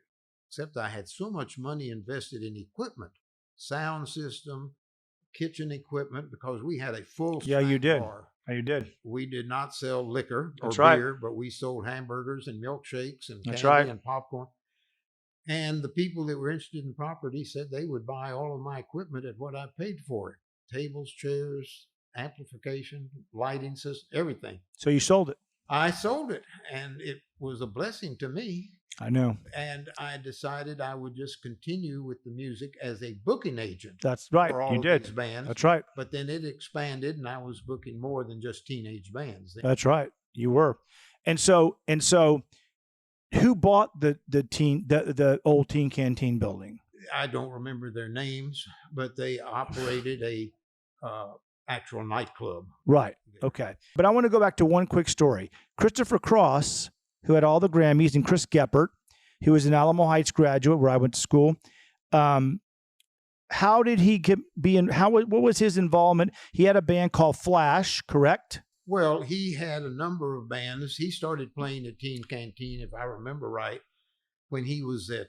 except I had so much money invested in equipment, sound system, kitchen equipment, because we had a full Yeah, you snack did. bar. Oh, you did. We did not sell liquor or That's right. beer, but we sold hamburgers and milkshakes and That's candy right. and popcorn. And the people that were interested in property said they would buy all of my equipment at what I paid for it. Tables, chairs, amplification, lighting system, everything. So you sold it. I sold it, and it was a blessing to me. I know. And I decided I would just continue with the music as a booking agent. That's right. For all You of did. these bands. That's right. But then it expanded, and I was booking more than just teenage bands. That's right. You were. And so who bought the old Teen Canteen building? I don't remember their names, but they operated a actual nightclub. Right. Okay. But I want to go back to one quick story. Christopher Cross, who had all the Grammys, and Chris Geppert, who was an Alamo Heights graduate where I went to school. How did he what was his involvement? He had a band called Flash, correct? Well, he had a number of bands. He started playing at Teen Canteen, if I remember right, when he was at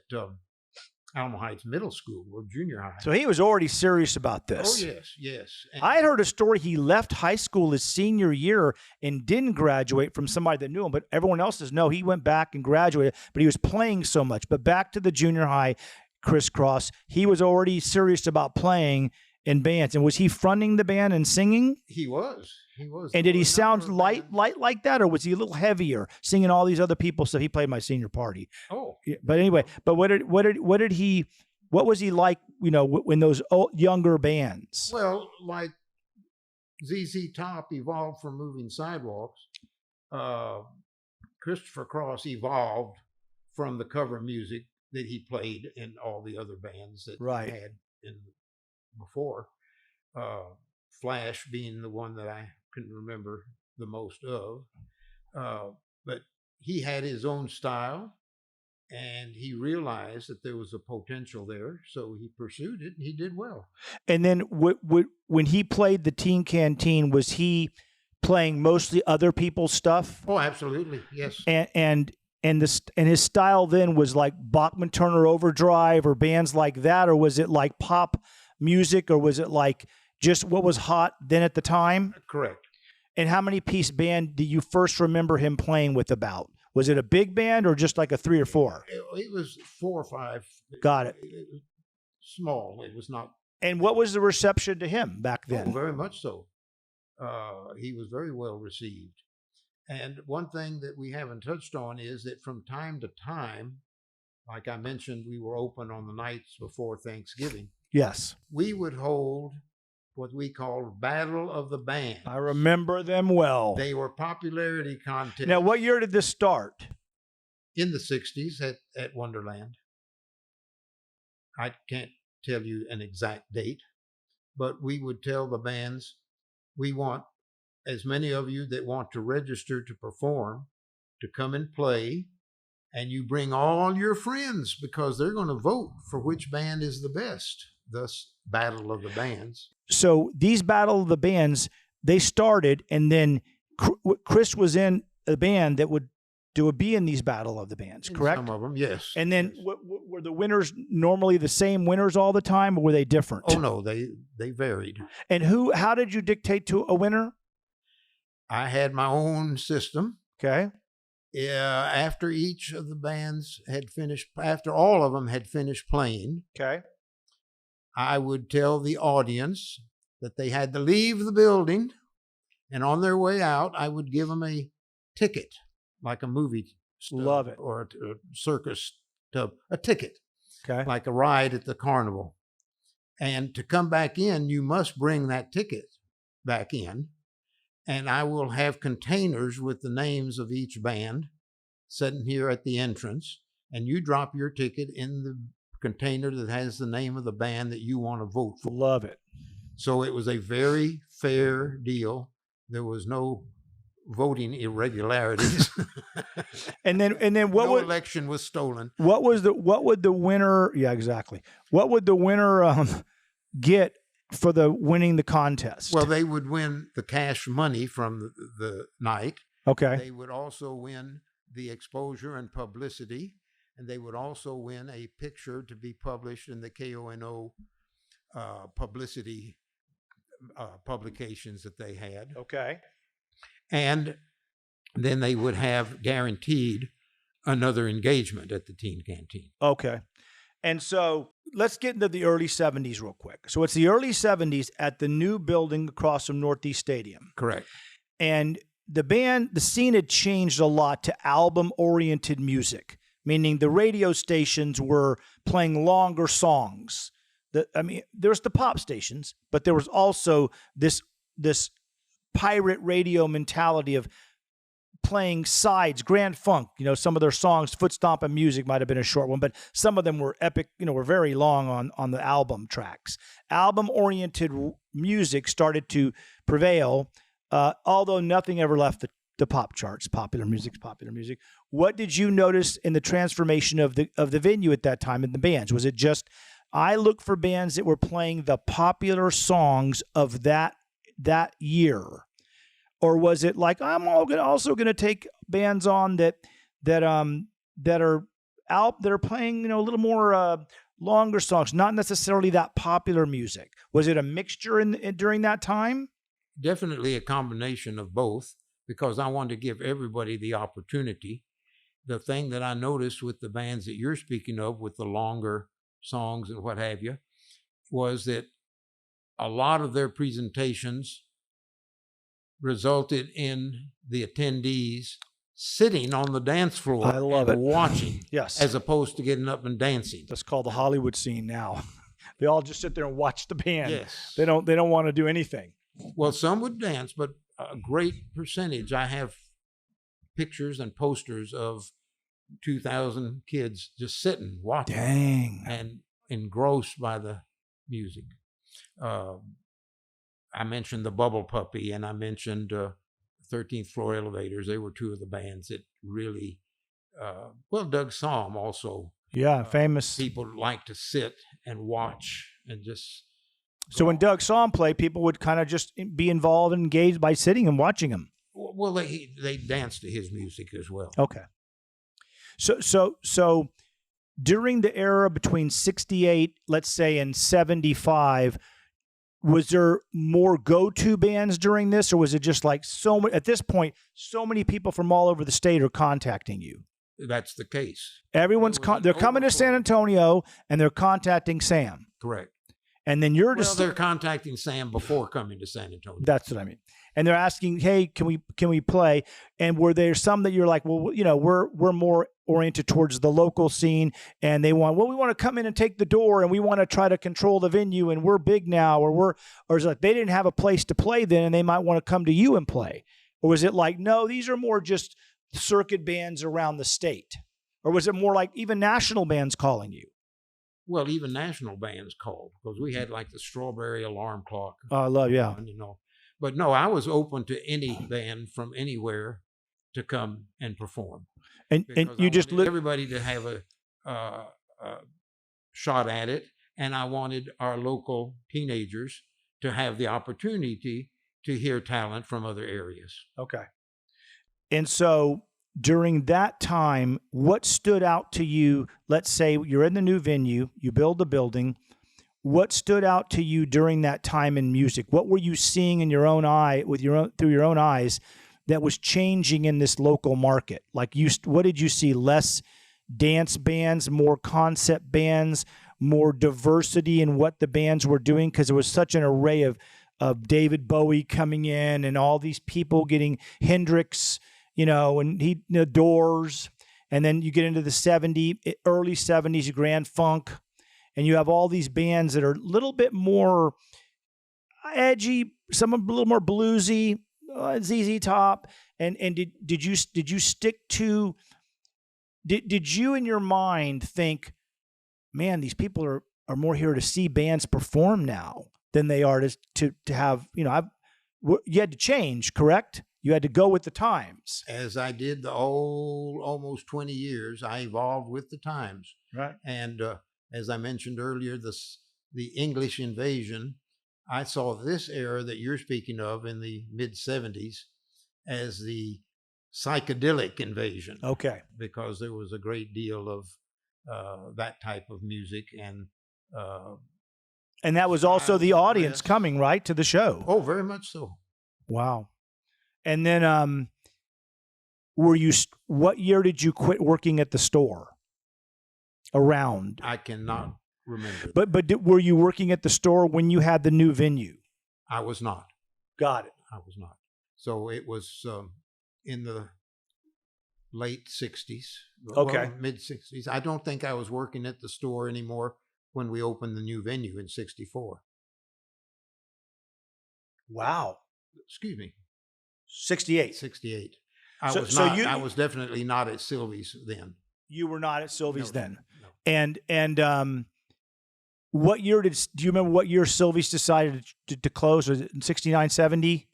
Alamo Heights Middle School or junior high. So he was already serious about this. Oh, yes, yes. And I had heard a story. He left high school his senior year and didn't graduate from somebody that knew him, but everyone else says, no, he went back and graduated, but he was playing so much. But back to the junior high, Chris Cross, he was already serious about playing in bands. And was he fronting the band and singing? He was. He was. And did he sound light like that, or was he a little heavier, singing all these other people? So he played my senior party. Oh, Yeah, but anyway, but what was he like? You know, when those younger bands? well, like ZZ Top evolved from Moving Sidewalks. Christopher Cross evolved from the cover music that he played in all the other bands that he had before. Flash being the one that I can remember the most of. But he had his own style, and he realized that there was a potential there, so he pursued it, and he did well. And then when he played the Teen Canteen, was he playing mostly other people's stuff? Oh, absolutely, yes. And his style then was like Bachman Turner Overdrive or bands like that, or was it like pop music, or was it like just what was hot then at the time? Correct. And how many piece band do you first remember him playing with about? Was it a big band or just like a 3 or 4? It was 4 or 5. Got it. It was small. It was not. And what was the reception to him back then? Oh, very much so. He was very well received. And one thing that we haven't touched on is that from time to time, like I mentioned, we were open on the nights before Thanksgiving. Yes. We would hold what we called Battle of the Band. I remember them well. They were popularity contests. Now, what year did this start? In the 60s at Wonderland. I can't tell you an exact date, but we would tell the bands, we want as many of you that want to register to perform to come and play, and you bring all your friends because they're going to vote for which band is the best. Thus, Battle of the Bands. So these Battle of the Bands, they started, and then Chris was in a band that would be in these Battle of the Bands, correct? Some of them, yes. And then yes. Were the winners normally the same winners all the time, or were they different? Oh, no, they varied. And how did you dictate to a winner? I had my own system. Okay. After each of the bands had finished, after all of them had finished playing, okay, I would tell the audience that they had to leave the building, and on their way out, I would give them a ticket, like a movie stub. Love it. Or a circus stub, a ticket, okay, like a ride at the carnival. And to come back in, you must bring that ticket back in, and I will have containers with the names of each band sitting here at the entrance, and you drop your ticket in the container that has the name of the band that you want to vote for. Love it. So it was a very fair deal. There was no voting irregularities. and then no election was stolen. What would the winner? Yeah, exactly. What would the winner get for winning the contest? Well, they would win the cash money from the night. Okay. They would also win the exposure and publicity. And they would also win a picture to be published in the KONO publicity publications that they had. Okay. And then they would have guaranteed another engagement at the Teen Canteen. Okay. And so let's get into the early 70s real quick. So it's the early 70s at the new building across from Northeast Stadium. Correct. And the scene had changed a lot to album-oriented music. Meaning the radio stations were playing longer songs. There's the pop stations, but there was also this pirate radio mentality of playing sides, Grand Funk. Some of their songs, Foot Stompin' Music might have been a short one, but some of them were epic, were very long on the album tracks. Album-oriented music started to prevail, although nothing ever left the pop charts. Popular music. What did you notice in the transformation of the venue at that time in the bands? Was it just, I look for bands that were playing the popular songs of that year, or was it like also going to take bands on that are playing a little more longer songs, not necessarily that popular music? Was it a mixture during that time? Definitely a combination of both, because I wanted to give everybody the opportunity. The thing that I noticed with the bands that you're speaking of, with the longer songs and what have you, was that a lot of their presentations resulted in the attendees sitting on the dance floor. I love it. Watching, yes, as opposed to getting up and dancing. That's called the Hollywood scene now. They all just sit there and watch the band. Yes. They don't want to do anything. Well, some would dance, but a great percentage. I have pictures and posters of 2,000 kids just sitting, watching, Dang. and engrossed by the music. I mentioned the Bubble Puppy, and I mentioned 13th Floor Elevators. They were two of the bands that really, Doug Sahm also. Yeah, famous. People like to sit and watch and just. So when Doug Sahm played, people would kind of just be involved and engaged by sitting and watching him. Well, they danced to his music as well. Okay. So during the era between 68, let's say, and 75, was there more go-to bands during this, or was it just like at this point, so many people from all over the state are contacting you? That's the case. They're coming to San Antonio and they're contacting Sam. Correct. And then they're contacting Sam before coming to San Antonio. That's what I mean. And they're asking, "Hey, can we play?" And were there some that you're like, "Well, we're more oriented towards the local scene," and they want, we want to come in and take the door, and we want to try to control the venue, and we're big now, or is it like they didn't have a place to play then, and they might want to come to you and play, or was it like, no, these are more just circuit bands around the state, or was it more like even national bands calling you? Well, even national bands called, because we had like the Strawberry Alarm Clock. Oh, I love, yeah. But no, I was open to any band from anywhere to come and perform. And you just everybody to have a shot at it, and I wanted our local teenagers to have the opportunity to hear talent from other areas. Okay. And so during that time, what stood out to you? Let's say you're in the new venue, you build the building. What stood out to you during that time in music? What were you seeing in your own eye, through your own eyes, that was changing in this local market? Like, what did you see? Less dance bands, more concept bands, more diversity in what the bands were doing, because there was such an array of David Bowie coming in and all these people getting Hendrix, and Doors, and then you get into the early 70s, Grand Funk. And you have all these bands that are a little bit more edgy, some a little more bluesy, ZZ Top. And did you stick to? Did you in your mind think, man, these people are more here to see bands perform now than they are to have? You had to change, correct? You had to go with the times. As I did the almost 20 years, I evolved with the times. Right. And as I mentioned earlier, the English invasion, I saw this era that you're speaking of in the mid-70s as the psychedelic invasion. Okay. Because there was a great deal of that type of music. And that was also the audience coming, right, to the show? Oh, very much so. Wow. And then what year did you quit working at the store? Around? I cannot remember. But were you working at the store when you had the new venue? I was not. Got it. I was not. So it was in the late 60s. Okay. Mid 60s. I don't think I was working at the store anymore when we opened the new venue in 64. Wow. Excuse me. 68. 68. I was definitely not at Sylvie's then. You were not at Sylvie's then. No. And what year do you remember what year Sylvie's decided to close? Was it in 69, 70?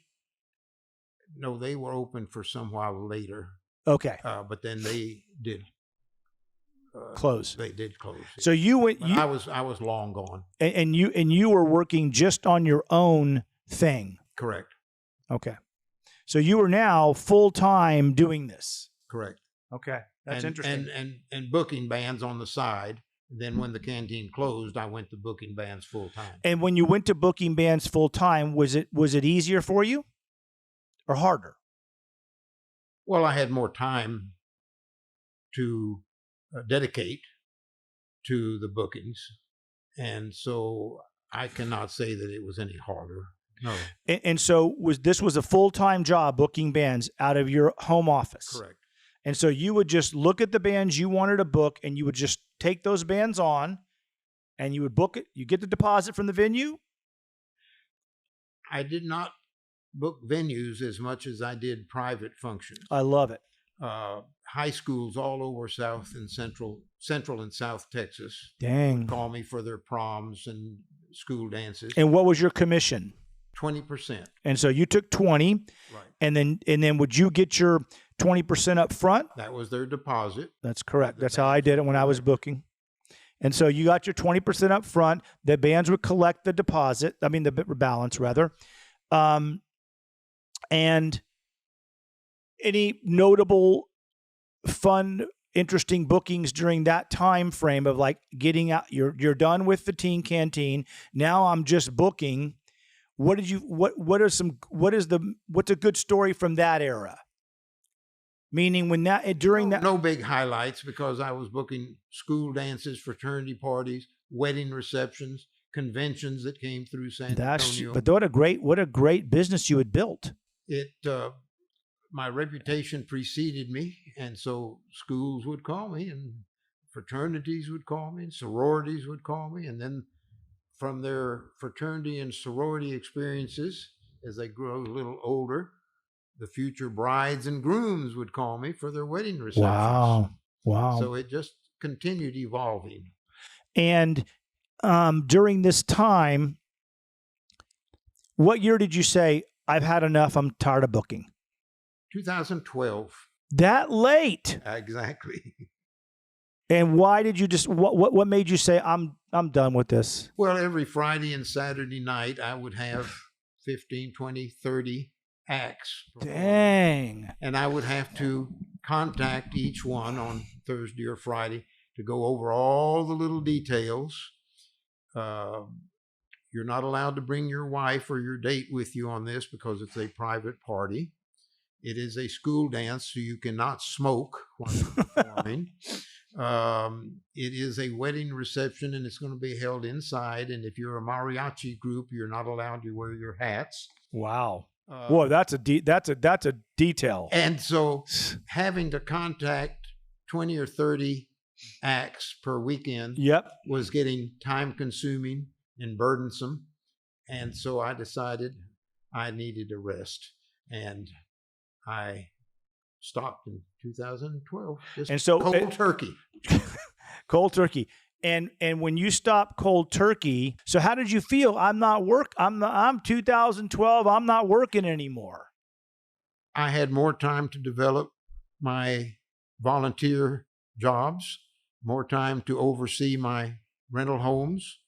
No, they were open for some while later. Okay. But then they did close. They did close. So you went. I was long gone. And you were working just on your own thing. Correct. Okay. So you are now full time doing this. Correct. Okay. That's interesting. And booking bands on the side. Then when the canteen closed, I went to booking bands full time. And when you went to booking bands full time, was it easier for you or harder? Well, I had more time to dedicate to the bookings, and so I cannot say that it was any harder. No. And so this was a full-time job booking bands out of your home office. Correct. And so you would just look at the bands you wanted to book, and you would just take those bands on, and you would book it. You get the deposit from the venue. I did not book venues as much as I did private functions. I love it. High schools all over South and Central and South Texas Dang. call me for their proms and school dances. And what was your commission? 20%. And so you took 20, Right. and then would you get your 20% up front? That was their deposit. That's correct. That's how I did it when I was booking. And so you got your 20% up front. The bands would collect the deposit. I mean, the balance rather. And any notable, fun, interesting bookings during that time frame of like getting out? You're done with the teen canteen. Now I'm just booking. What's a good story from that era? Meaning when that during that no big highlights, because I was booking school dances, fraternity parties, wedding receptions, conventions that came through San Antonio. But what a great business you had built. My reputation preceded me, and so schools would call me, and fraternities would call me, and sororities would call me, and then from their fraternity and sorority experiences, as they grow a little older, the future brides and grooms would call me for their wedding receptions. Wow. So it just continued evolving. And during this time, what year did you say, I've had enough, I'm tired of booking? 2012. That late? Exactly. And why did you just, what made you say, I'm done with this? Well, every Friday and Saturday night, I would have 15, 20, 30 acts. Dang. And I would have to contact each one on Thursday or Friday to go over all the little details. You're not allowed to bring your wife or your date with you on this because it's a private party. It is a school dance, so you cannot smoke while you're performing. It is a wedding reception, and it's going to be held inside. And if you're a mariachi group, you're not allowed to wear your hats. Wow. Boy, that's a detail. And so having to contact 20 or 30 acts per weekend was getting time consuming and burdensome. And so I decided I needed a rest. And I stopped in 2012. And so cold turkey. Cold turkey. And when you stopped cold turkey, so how did you feel? I'm 2012, I'm not working anymore. I had more time to develop my volunteer jobs, more time to oversee my rental homes.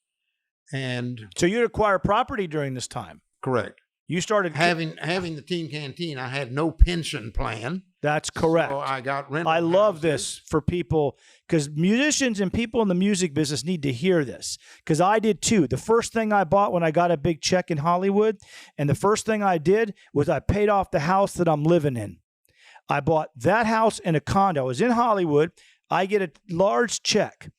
And so you'd acquire property during this time? Correct. You started having the teen canteen. I had no pension plan. That's correct. So I got rental I love houses. this for people, because musicians and people in the music business need to hear this, because I did too. The first thing I bought when I got a big check in Hollywood, and the first thing I did was I paid off the house that I'm living in. I bought that house and a condo. I was in Hollywood. I get a large check,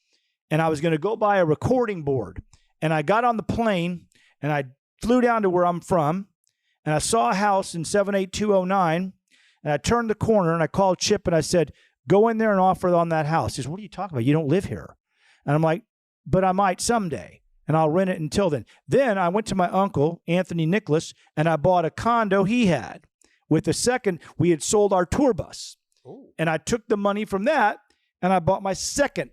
and I was going to go buy a recording board. And I got on the plane, and I flew down to where I'm from, and I saw a house in 78209, and I turned the corner, and I called Chip, and I said, go in there and offer on that house. He says, what are you talking about? You don't live here. And I'm like, but I might someday, and I'll rent it until then. Then I went to my uncle, Anthony Nicholas, and I bought a condo he had. With the second, we had sold our tour bus. Ooh. And I took the money from that, and I bought my second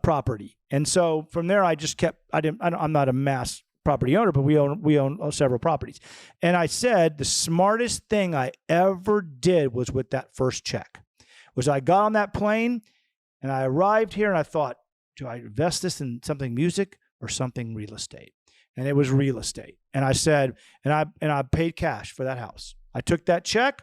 property. And so from there, I just kept, I'm not a mass property owner, but we own several properties. And I said the smartest thing I ever did was with that first check, was I got on that plane and I arrived here and I thought, do I invest this in something music or something real estate? And it was real estate. And I said, and I paid cash for that house. I took that check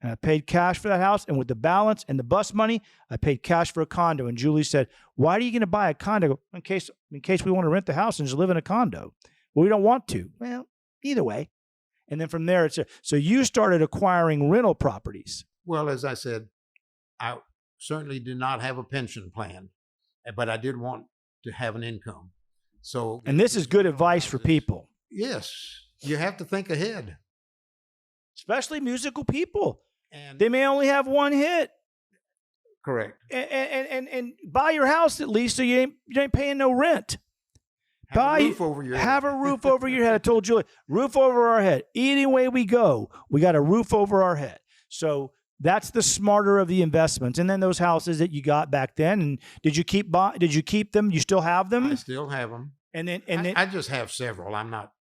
and I paid cash for that house. And with the balance and the bus money, I paid cash for a condo. And Julie said, why are you going to buy a condo in case we want to rent the house and just live in a condo? Well, we don't want to. Well, either way. And then from there, so you started acquiring rental properties. Well, as I said, I certainly did not have a pension plan, but I did want to have an income. So, and this is good advice for people. Yes, you have to think ahead. Especially musical people. And they may only have one hit. Correct. And buy your house at least, so you ain't paying no rent. Have a roof over your head. Have a roof over your head. I told Julie, roof over our head. Any way we go, we got a roof over our head. So that's the smarter of the investments. And then those houses that you got back then, and did you keep them? You still have them? I still have them. And then I just have several. I'm not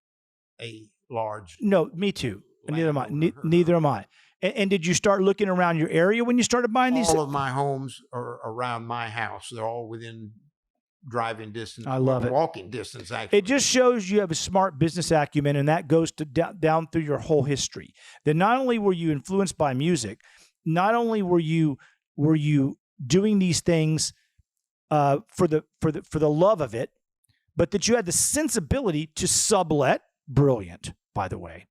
a large. No, me too. Neither am I. Neither am I. And did you start looking around your area when you started buying these? All of my homes are around my house. They're all within driving distance. I love it. Walking distance, actually. It just shows you have a smart business acumen, and that goes to down through your whole history. That not only were you influenced by music, not only were you doing these things for the love of it, but that you had the sensibility to sublet. Brilliant, by the way.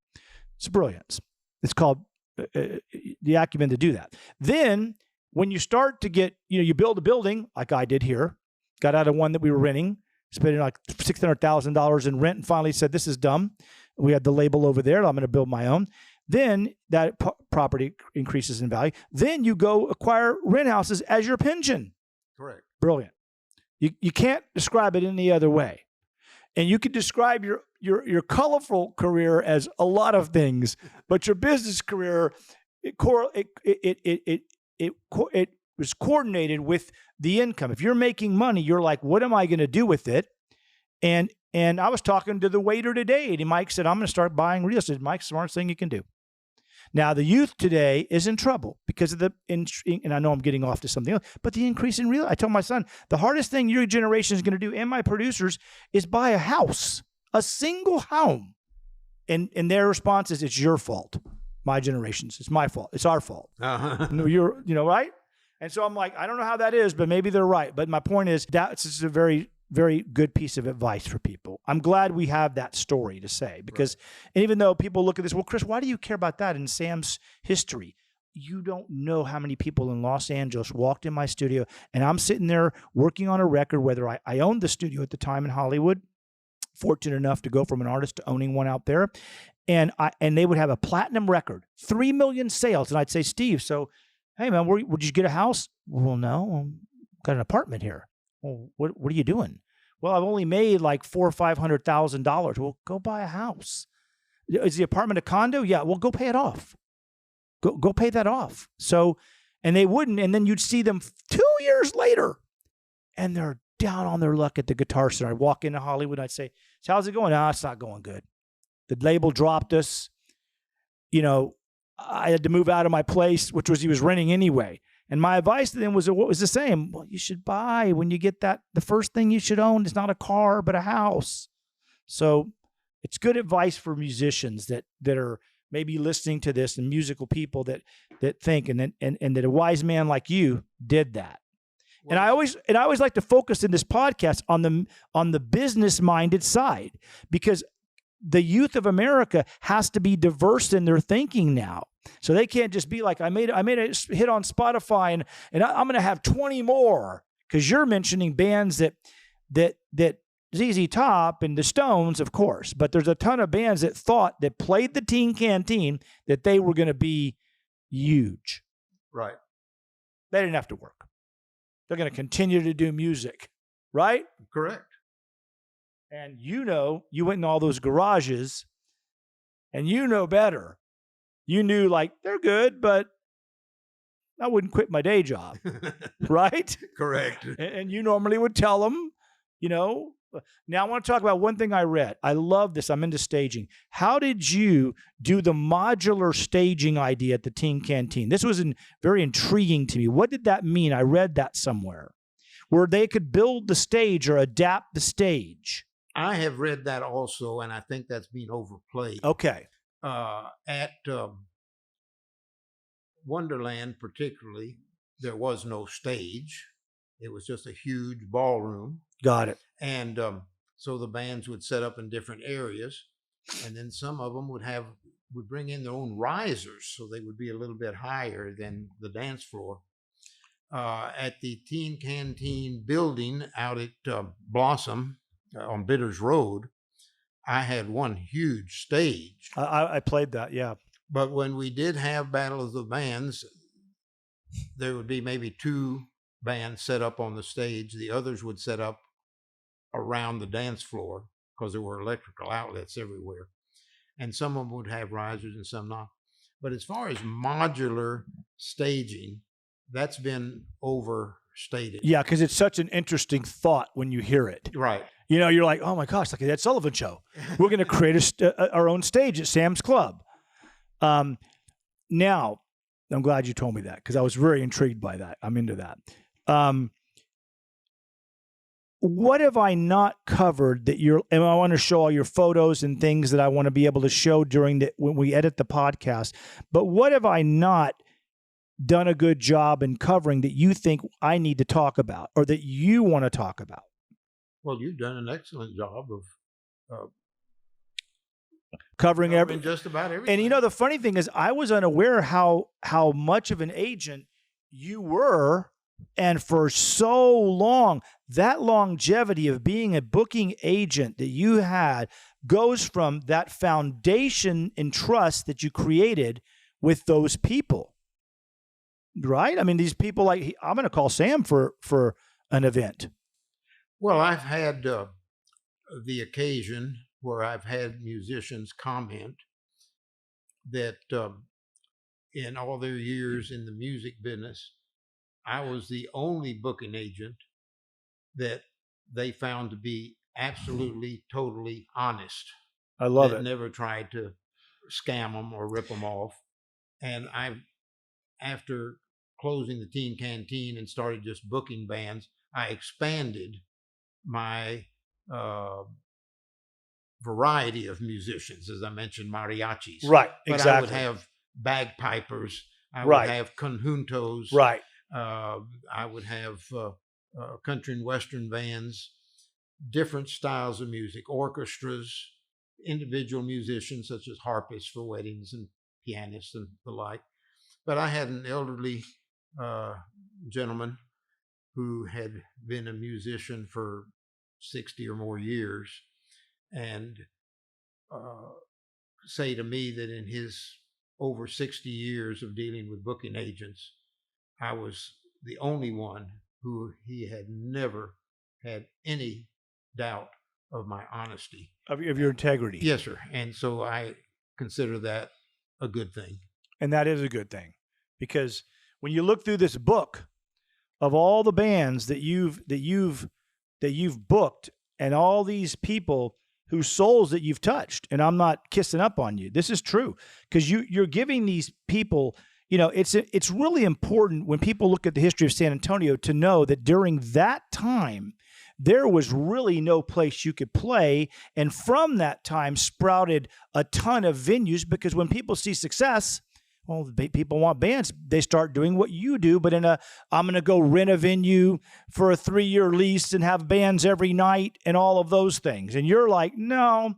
It's brilliance. It's called the acumen to do that. Then when you start to get, you build a building like I did here, got out of one that we were renting, spending like $600,000 in rent, and finally said, this is dumb. We had the label over there. I'm going to build my own. Then that property increases in value. Then you go acquire rent houses as your pension. Correct. Brilliant. You can't describe it any other way. And you could describe your colorful career as a lot of things, but your business career, it was coordinated with the income. If you're making money, you're like, what am I going to do with it? And I was talking to the waiter today, and Mike said, I'm going to start buying real estate. Mike's the smartest thing you can do. Now, the youth today is in trouble because of and I know I'm getting off to something else, but the increase in I told my son, the hardest thing your generation is going to do, and my producers, is buy a house, a single home. And their response is, it's your fault. My generation's, it's my fault. It's our fault. Uh-huh. No, right? And so I'm like, I don't know how that is, but maybe they're right. But my point is, that's just a very, very good piece of advice for people. I'm glad we have that story to say, because and even though people look at this, well, Chris, why do you care about that in Sam's history? You don't know how many people in Los Angeles walked in my studio, and I'm sitting there working on a record, whether I owned the studio at the time in Hollywood, fortunate enough to go from an artist to owning one out there, and they would have a platinum record, 3 million sales, and I'd say, Steve, so, hey, man, would you get a house? Well, no, I've got an apartment here. Well, what are you doing? Well, I've only made like $400,000 or $500,000. Well, go buy a house. Is the apartment a condo? Yeah. Well, go pay it off. Go pay that off. So, and they wouldn't. And then you'd see them 2 years later, and they're down on their luck at the Guitar Center. I'd walk into Hollywood. I'd say, so how's it going? It's not going good. The label dropped us. I had to move out of my place, which he was renting anyway. And my advice to them was the same. Well, you should buy when you get that. The first thing you should own is not a car, but a house. So it's good advice for musicians that are maybe listening to this, and musical people that think, and that a wise man like you did that. Well, and I always like to focus in this podcast on the business minded side, because the youth of America has to be diverse in their thinking now. So they can't just be like, I made a hit on Spotify and I'm going to have 20 more, because you're mentioning bands that ZZ Top and the Stones, of course, but there's a ton of bands that played the Teen Canteen that they were going to be huge. Right. They didn't have to work. They're going to continue to do music, right? Correct. And you went in all those garages, and better. You knew, like, they're good, but I wouldn't quit my day job, right? Correct. And you normally would tell them, Now I want to talk about one thing I read. I love this. I'm into staging. How did you do the modular staging idea at the Teen Canteen? This was very intriguing to me. What did that mean? I read that somewhere, where they could build the stage or adapt the stage. I have read that also, and I think that's being overplayed. Okay. At Wonderland, particularly, there was no stage. It was just a huge ballroom. Got it. And so the bands would set up in different areas, and then some of them would bring in their own risers, so they would be a little bit higher than the dance floor. At the Teen Canteen building out at Blossom on Bitters Road, I had one huge stage. I played that, yeah. But when we did have Battle of the Bands, there would be maybe 2 bands set up on the stage. The others would set up around the dance floor because there were electrical outlets everywhere. And some of them would have risers and some not. But as far as modular staging, that's been overstated. Yeah, because it's such an interesting thought when you hear it. Right. You know, you're like, oh my gosh, like that Sullivan Show. We're going to create our own stage at Sam's Club. Now, I'm glad you told me that because I was very intrigued by that. I'm into that. What have I not covered that and I want to show all your photos and things that I want to be able to show when we edit the podcast, but what have I not done a good job in covering that you think I need to talk about or that you want to talk about? Well, you've done an excellent job of covering just about everything. And you know, the funny thing is I was unaware how much of an agent you were. And for so long, that longevity of being a booking agent that you had goes from that foundation and trust that you created with those people, right? I mean, these people, like, I'm going to call Sam for an event. Well, I've had the occasion where I've had musicians comment that in all their years in the music business, I was the only booking agent that they found to be absolutely, totally honest. I love it. Never tried to scam them or rip them off. And after closing the Teen Canteen and started just booking bands, I expanded my variety of musicians. As I mentioned, mariachis. Right, but exactly. I would have bagpipers. I would have conjuntos. Right. I would have country and western bands, different styles of music, orchestras, individual musicians such as harpists for weddings and pianists and the like. But I had an elderly gentleman who had been a musician for 60 or more years and say to me that in his over 60 years of dealing with booking agents, I was the only one who he had never had any doubt of my honesty. Of your integrity. Yes, sir. And so I consider that a good thing. And that is a good thing. Because when you look through this book of all the bands that you've booked and all these people whose souls that you've touched, and I'm not kissing up on you. This is true. Because you're giving these people, you know, it's really important when people look at the history of San Antonio to know that during that time, there was really no place you could play. And from that time sprouted a ton of venues because when people see success, well, people want bands. They start doing what you do, but I'm going to go rent a venue for a 3-year lease and have bands every night and all of those things. And you're like, no,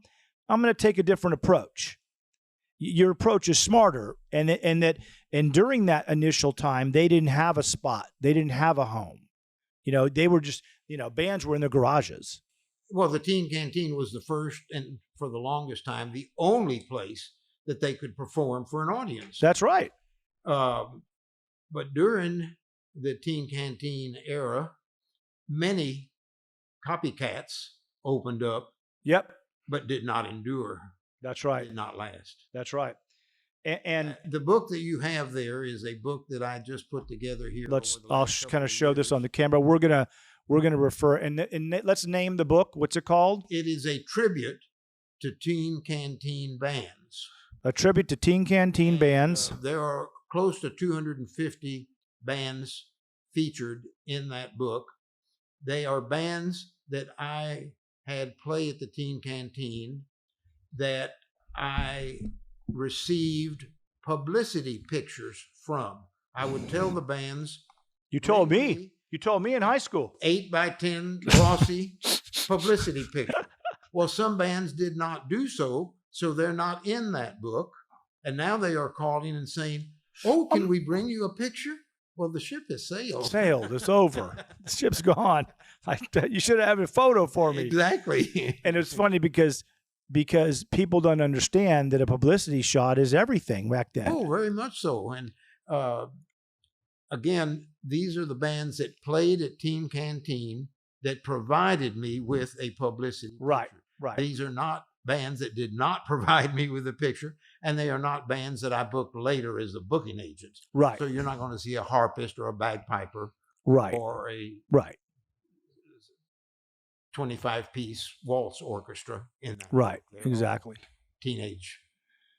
I'm going to take a different approach. Your approach is smarter. And during that initial time, they didn't have a spot. They didn't have a home. You know, they were just, you know, bands were in their garages. Well, the Teen Canteen was the first and for the longest time, the only place that they could perform for an audience. That's right. But during the Teen Canteen era, many copycats opened up. Yep. But did not endure. That's right. Did not last. That's right. And the book that you have there is a book that I just put together here. I'll kind of show this on the camera. We're gonna refer and let's name the book. What's it called? It is a tribute to Teen Canteen bands. A tribute to Teen Canteen bands. There are close to 250 bands featured in that book. They are bands that I had play at the Teen Canteen that I received publicity pictures from. I would tell the bands. You told me in high school. 8x10 glossy publicity picture. Well, some bands did not do so they're not in that book. And now they are calling and saying, oh, can we bring you a picture? Well, the ship has sailed. It's over. The ship's gone. You should have a photo for me. Exactly. And it's funny because people don't understand that a publicity shot is everything back then. Oh, very much so. And again, these are the bands that played at Teen Canteen that provided me with a publicity Right, picture. right. These are not bands that did not provide me with a picture, and they are not bands that I booked later as a booking agent. Right. So you're not going to see a harpist or a bagpiper Right. or a Right. 25-piece waltz orchestra in that. Right. They're all Exactly. teenage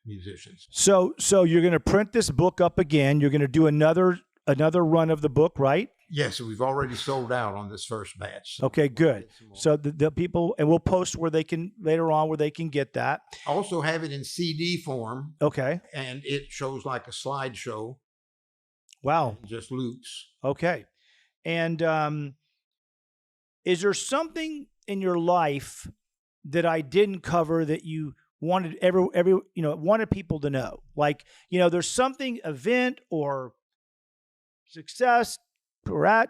musicians. So you're going to print this book up again. You're going to do another run of the book, right? Yes, we've already sold out on this first batch. Okay, good. So the people, and we'll post where they can later on where they can get that. Also have it in CD form. Okay. And it shows like a slideshow. Wow. Just loops. Okay. And is there something in your life that I didn't cover that you wanted wanted people to know? Like, there's something, event or success,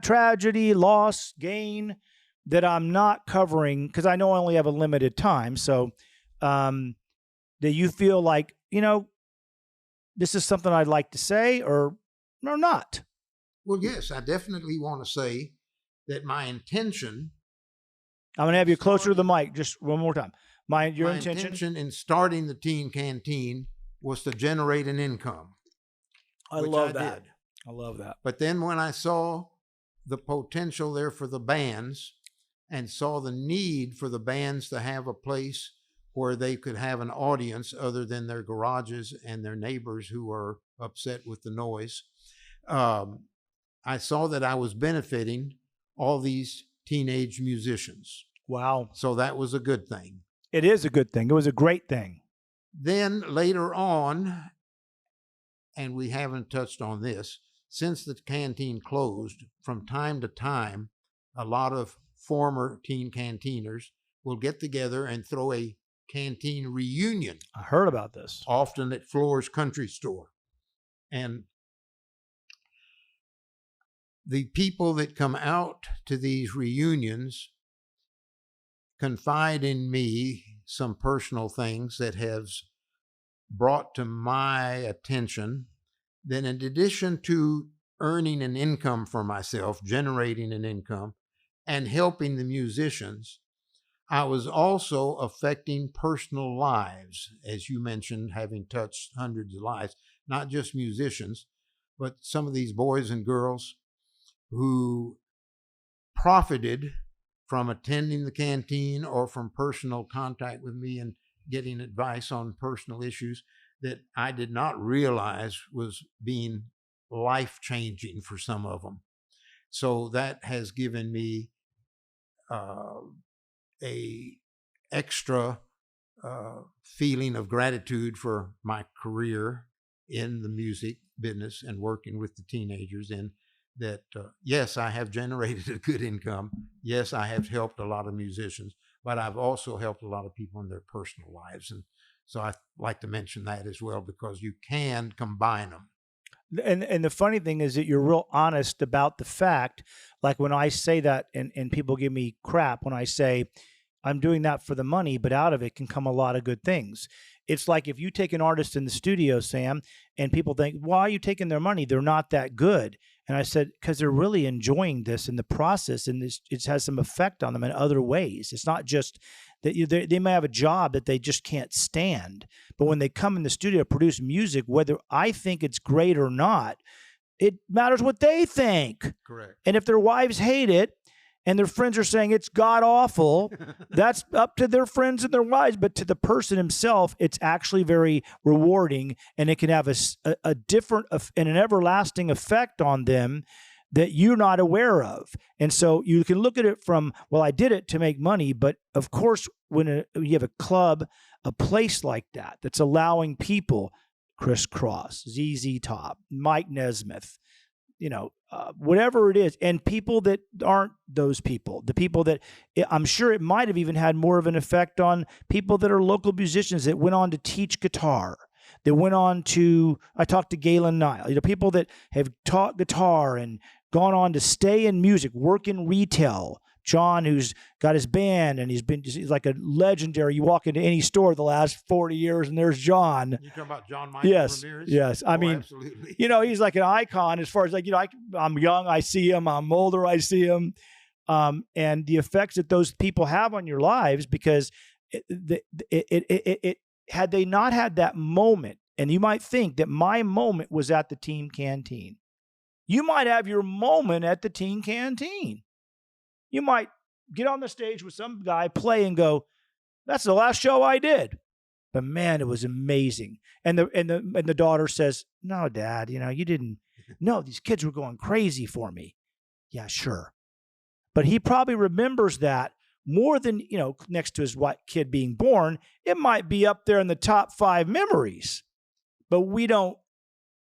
tragedy, loss, gain that I'm not covering because I know I only have a limited time. So that you feel like, this is something I'd like to say or not? Well, yes, I definitely want to say that my intention. I'm going to have you closer to the mic just one more time. Your intention in starting the Teen Canteen was to generate an income. I love that. I love that. But then when I saw the potential there for the bands and saw the need for the bands to have a place where they could have an audience other than their garages and their neighbors who are upset with the noise, I saw that I was benefiting all these teenage musicians. Wow. So that was a good thing. It is a good thing. It was a great thing. Then later on, and we haven't touched on this, since the canteen closed, from time to time, a lot of former teen canteeners will get together and throw a canteen reunion. I heard about this. Often at Floor's Country Store. And the people that come out to these reunions confide in me some personal things that has brought to my attention. Then in addition to earning an income for myself, generating an income, and helping the musicians, I was also affecting personal lives, as you mentioned, having touched hundreds of lives, not just musicians, but some of these boys and girls who profited from attending the canteen or from personal contact with me and getting advice on personal issues that I did not realize was being life-changing for some of them. So that has given me a extra feeling of gratitude for my career in the music business and working with the teenagers, and that, yes, I have generated a good income. Yes, I have helped a lot of musicians, but I've also helped a lot of people in their personal lives. And so I like to mention that as well, because you can combine them. And the funny thing is that you're real honest about the fact, like when I say that and people give me crap when I say I'm doing that for the money, but out of it can come a lot of good things. It's like if you take an artist in the studio, Sam, and people think, why are you taking their money? They're not that good. And I said, because they're really enjoying this in the process, and it has some effect on them in other ways. It's not just that they may have a job that they just can't stand, but when they come in the studio to produce music, whether I think it's great or not, it matters what they think. Correct. And if their wives hate it, and their friends are saying it's god awful, that's up to their friends and their wives. But to the person himself, it's actually very rewarding, and it can have a different and an everlasting effect on them that you're not aware of. And so you can look at it from, well, I did it to make money. But of course, when you have a club, a place like that, that's allowing people, Chris Cross, ZZ Top, Mike Nesmith, whatever it is, and people that aren't those people, the people that I'm sure it might have even had more of an effect on people that are local musicians that went on to teach guitar, that went on to, I talked to Galen Nile, people that have taught guitar and gone on to stay in music, work in retail. John, who's got his band, and he's like a legendary. You walk into any store the last 40 years, and there's John. You talking about John Michael Ramirez? Yes. I mean, absolutely. He's like an icon as far as I'm young, I see him. I'm older, I see him. and the effects that those people have on your lives, because had they not had that moment, and you might think that my moment was at the team canteen. You might have your moment at the team canteen. You might get on the stage with some guy, play, and go, "That's the last show I did." But man, it was amazing. And the daughter says, "No, Dad, you didn't. No, these kids were going crazy for me." Yeah, sure. But he probably remembers that more than, next to his kid being born. It might be up there in the top 5 memories. But we don't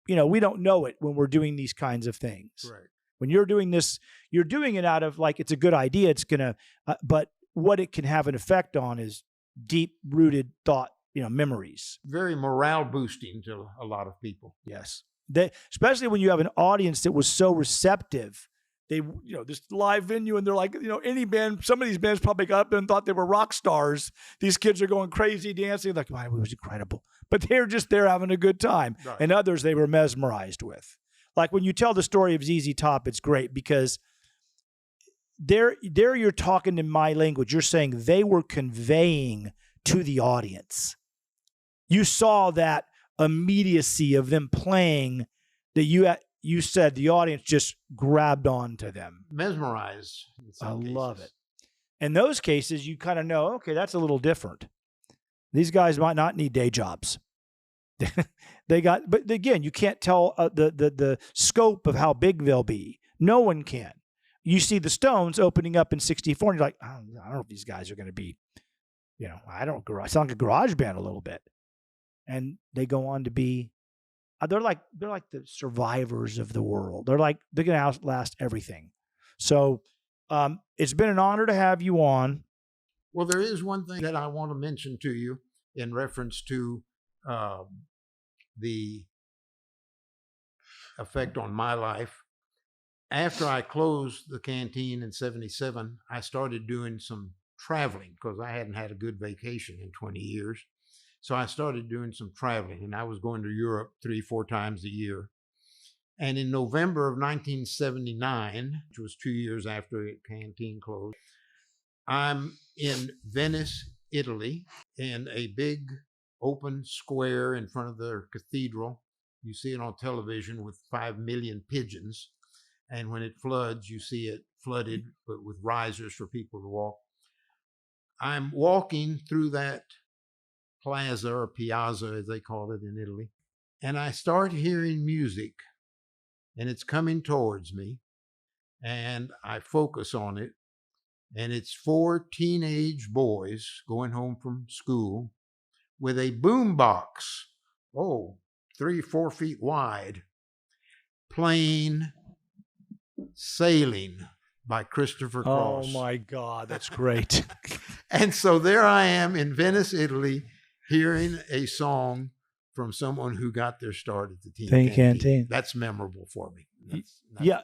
know it when we're doing these kinds of things. Right. When you're doing this, you're doing it out of like, it's a good idea. It's going to, but what it can have an effect on is deep rooted thought, memories. Very morale boosting to a lot of people. Yes. Especially when you have an audience that was so receptive. They, this live venue, and they're like, any band, some of these bands probably got up and thought they were rock stars. These kids are going crazy dancing. Like, wow, it was incredible. But they're just there having a good time. Right. And others they were mesmerized with. Like when you tell the story of ZZ Top, it's great because there you're talking in my language. You're saying they were conveying to the audience. You saw that immediacy of them playing that you said the audience just grabbed onto them. Mesmerized. I love it. In those cases, you kind of know, okay, that's a little different. These guys might not need day jobs. But again, you can't tell the scope of how big they'll be. No one can. You see the Stones opening up in '64, and you're like, I don't know if these guys are going to be, I sound like a garage band a little bit. And they go on to be, they're like the survivors of the world. They're going to outlast everything. So it's been an honor to have you on. Well, there is one thing that I want to mention to you in reference to the effect on my life. After I closed the Canteen in '77, I started doing some traveling because I hadn't had a good vacation in 20 years. So I started doing some traveling, and I was going to Europe 3-4 times a year. And in November of 1979, which was 2 years after the Canteen closed, I'm in Venice, Italy, in a big open square in front of the cathedral. You see it on television with 5 million pigeons. And when it floods, you see it flooded, but with risers for people to walk. I'm walking through that plaza or piazza, as they call it in Italy, and I start hearing music, and it's coming towards me, and I focus on it, and it's 4 teenage boys going home from school with a boom box, 3-4 feet wide, playing Sailing by Christopher Cross. Oh my God, that's great. And so there I am in Venice, Italy, hearing a song from someone who got their start at the team canteen. That's memorable for me.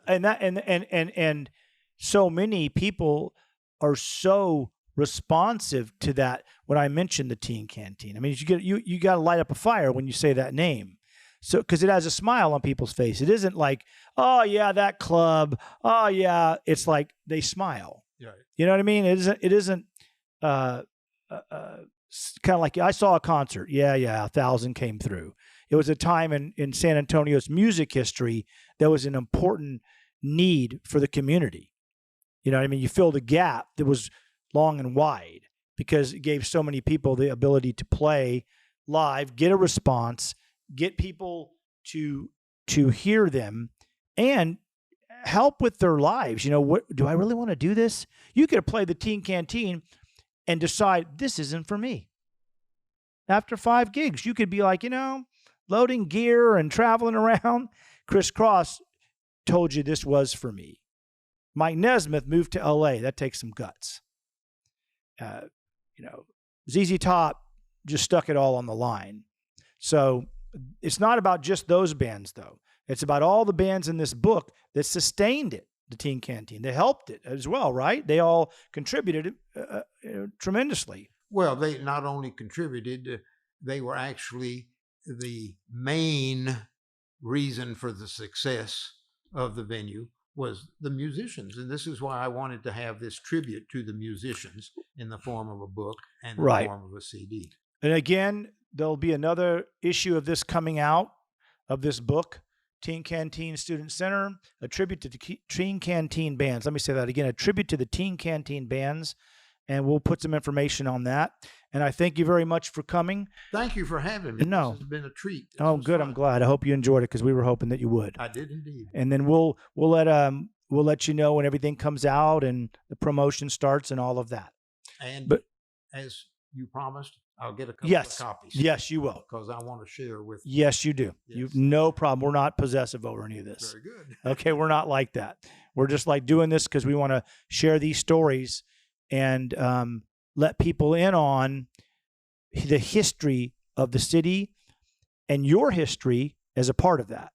And so many people are so responsive to that when I mention the teen canteen. I mean, you got to light up a fire when you say that name. So, because it has a smile on people's face. It isn't like, oh yeah, that club. Oh yeah, it's like they smile. Right. You know what I mean? It isn't kind of like I saw a concert. Yeah, 1,000 came through. It was a time in San Antonio's music history that was an important need for the community. You know what I mean? You filled a gap that was long and wide because it gave so many people the ability to play live, get a response, get people to hear them, and help with their lives. What do I really want to do this? You could play the teen canteen and decide this isn't for me. After 5 gigs, you could be like, loading gear and traveling around. Chris Cross told you this was for me. Mike Nesmith moved to LA. That takes some guts. ZZ Top just stuck it all on the line. So it's not about just those bands, though. It's about all the bands in this book that sustained it, the Teen Canteen. They helped it as well, right? They all contributed tremendously. Well, they not only contributed, they were actually the main reason for the success of the venue. was the musicians. And this is why I wanted to have this tribute to the musicians in the form of a book and in the form of a CD. And again, there'll be another issue of this coming out, of this book, Teen Canteen Student Center, a tribute to the Teen Canteen bands. Let me say that again, a tribute to the Teen Canteen bands. And we'll put some information on that. And I thank you very much for coming. Thank you for having me. No. This has been a treat. Oh, good. Fun. I'm glad. I hope you enjoyed it because we were hoping that you would. I did indeed. And then we'll let you know when everything comes out and the promotion starts and all of that. But as you promised, I'll get a couple of copies. Yes, you will. Because I want to share with you. Yes, you do. Yes. You've no problem. We're not possessive over any of this. Very good. Okay, we're not like that. We're just like doing this because we want to share these stories and let people in on the history of the city and your history as a part of that.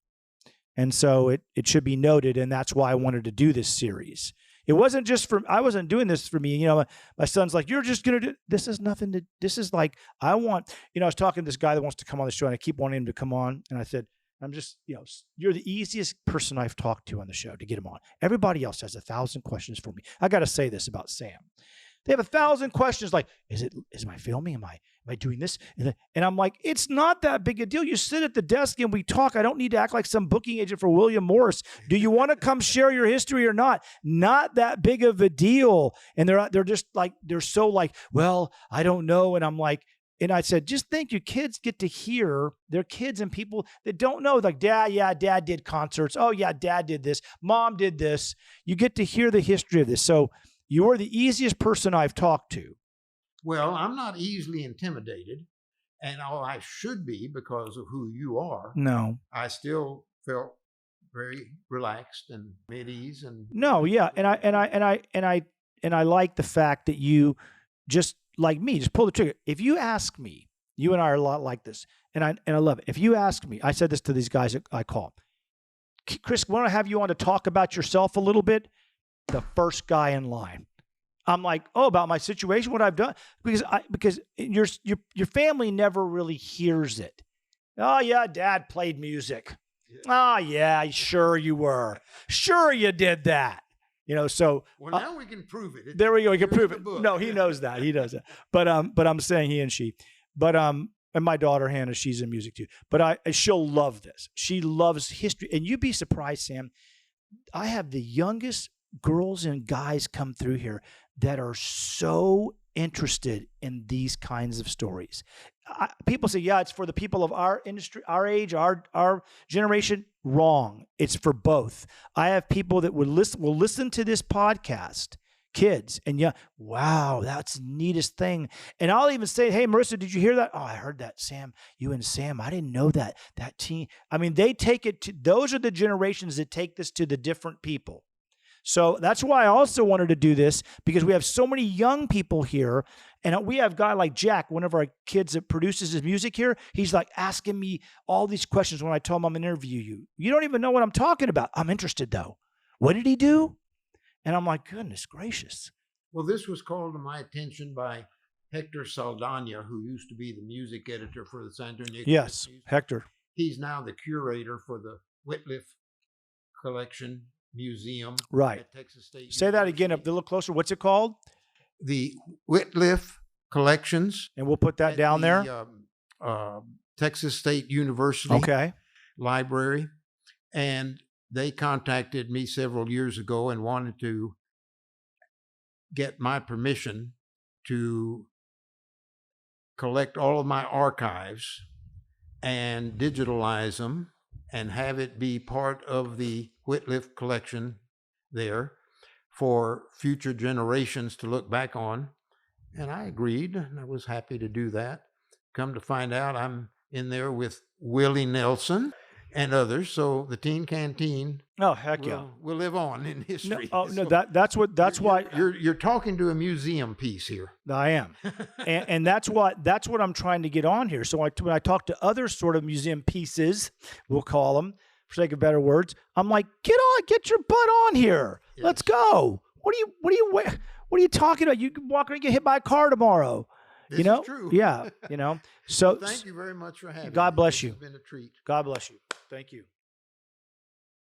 And so it should be noted, and that's why I wanted to do this series. It wasn't just I wasn't doing this for me. You know, my son's like, you're just going to do, this is nothing to, this is like, I want, I was talking to this guy that wants to come on the show, and I keep wanting him to come on. And I said, I'm just, you're the easiest person I've talked to on the show to get him on. Everybody else has 1,000 questions for me. I got to say this about Sam. They have 1,000 questions like, is my filming? Am I doing this? And I'm like, it's not that big a deal. You sit at the desk and we talk. I don't need to act like some booking agent for William Morris. Do you want to come share your history or not? Not that big of a deal. And they're just like, they're so like, well, I don't know. And I'm like, and I said, just think your kids get to hear their kids and people that don't know, like, dad did concerts. Oh yeah, dad did this. Mom did this. You get to hear the history of this. So you are the easiest person I've talked to. Well, I'm not easily intimidated, and I should be because of who you are. No. I still felt very relaxed and at ease. And no, yeah, and I like the fact that you just like me, just pull the trigger. If you ask me, you and I are a lot like this, and I love it. If you ask me, I said this to these guys that I call, Chris, want to have you on to talk about yourself a little bit? The first guy in line. I'm like, oh, about my situation, what I've done, because your family never really hears it. Oh yeah, dad played music. Oh yeah, sure you were. Sure you did that. So well, now we can prove it. There we go. We can prove it. No, he knows that. He does that. But I'm saying he and she. But and my daughter Hannah, she's in music too. But she'll love this. She loves history, and you'd be surprised, Sam. I have the youngest girls and guys come through here that are so interested in these kinds of stories. People say, yeah, it's for the people of our industry, our age, our generation. Wrong. It's for both. I have people that will listen to this podcast, kids, and yeah, wow, that's the neatest thing. And I'll even say, hey, Marissa, did you hear that? Oh, I heard that, Sam. You and Sam, I didn't know that team. I mean, they take it to, those are the generations that take this to the different people. So that's why I also wanted to do this, because we have so many young people here. And we have a guy like Jack, one of our kids that produces his music here. He's like asking me all these questions when I tell him I'm going to interview you. You don't even know what I'm talking about. I'm interested, though. What did he do? And I'm like, goodness gracious. Well, this was called to my attention by Hector Saldana, who used to be the music editor for the San Antonio. Yes, Hector. He's now the curator for the Whitliff Collection Museum. Right. At Texas State Say that again a little closer. What's it called? The Whitliff Collections. And we'll put that down there. Texas State University Library. And they contacted me several years ago and wanted to get my permission to collect all of my archives and digitalize them and have it be part of the Whitliff collection there for future generations to look back on. And I agreed, and I was happy to do that. Come to find out, I'm in there with Willie Nelson and others. So the Teen Canteen. Oh, heck will live on in history. No, that's why you're talking to a museum piece here. I am, and that's what I'm trying to get on here. So when I talk to other sort of museum pieces, we'll call them for sake of better words, I'm like, get your butt on here. Yes. Let's go. What are you talking about? You can walk around and get hit by a car tomorrow. This is true. Yeah. So thank you very much for having me. God bless you. It's been a treat. God bless you. Thank you.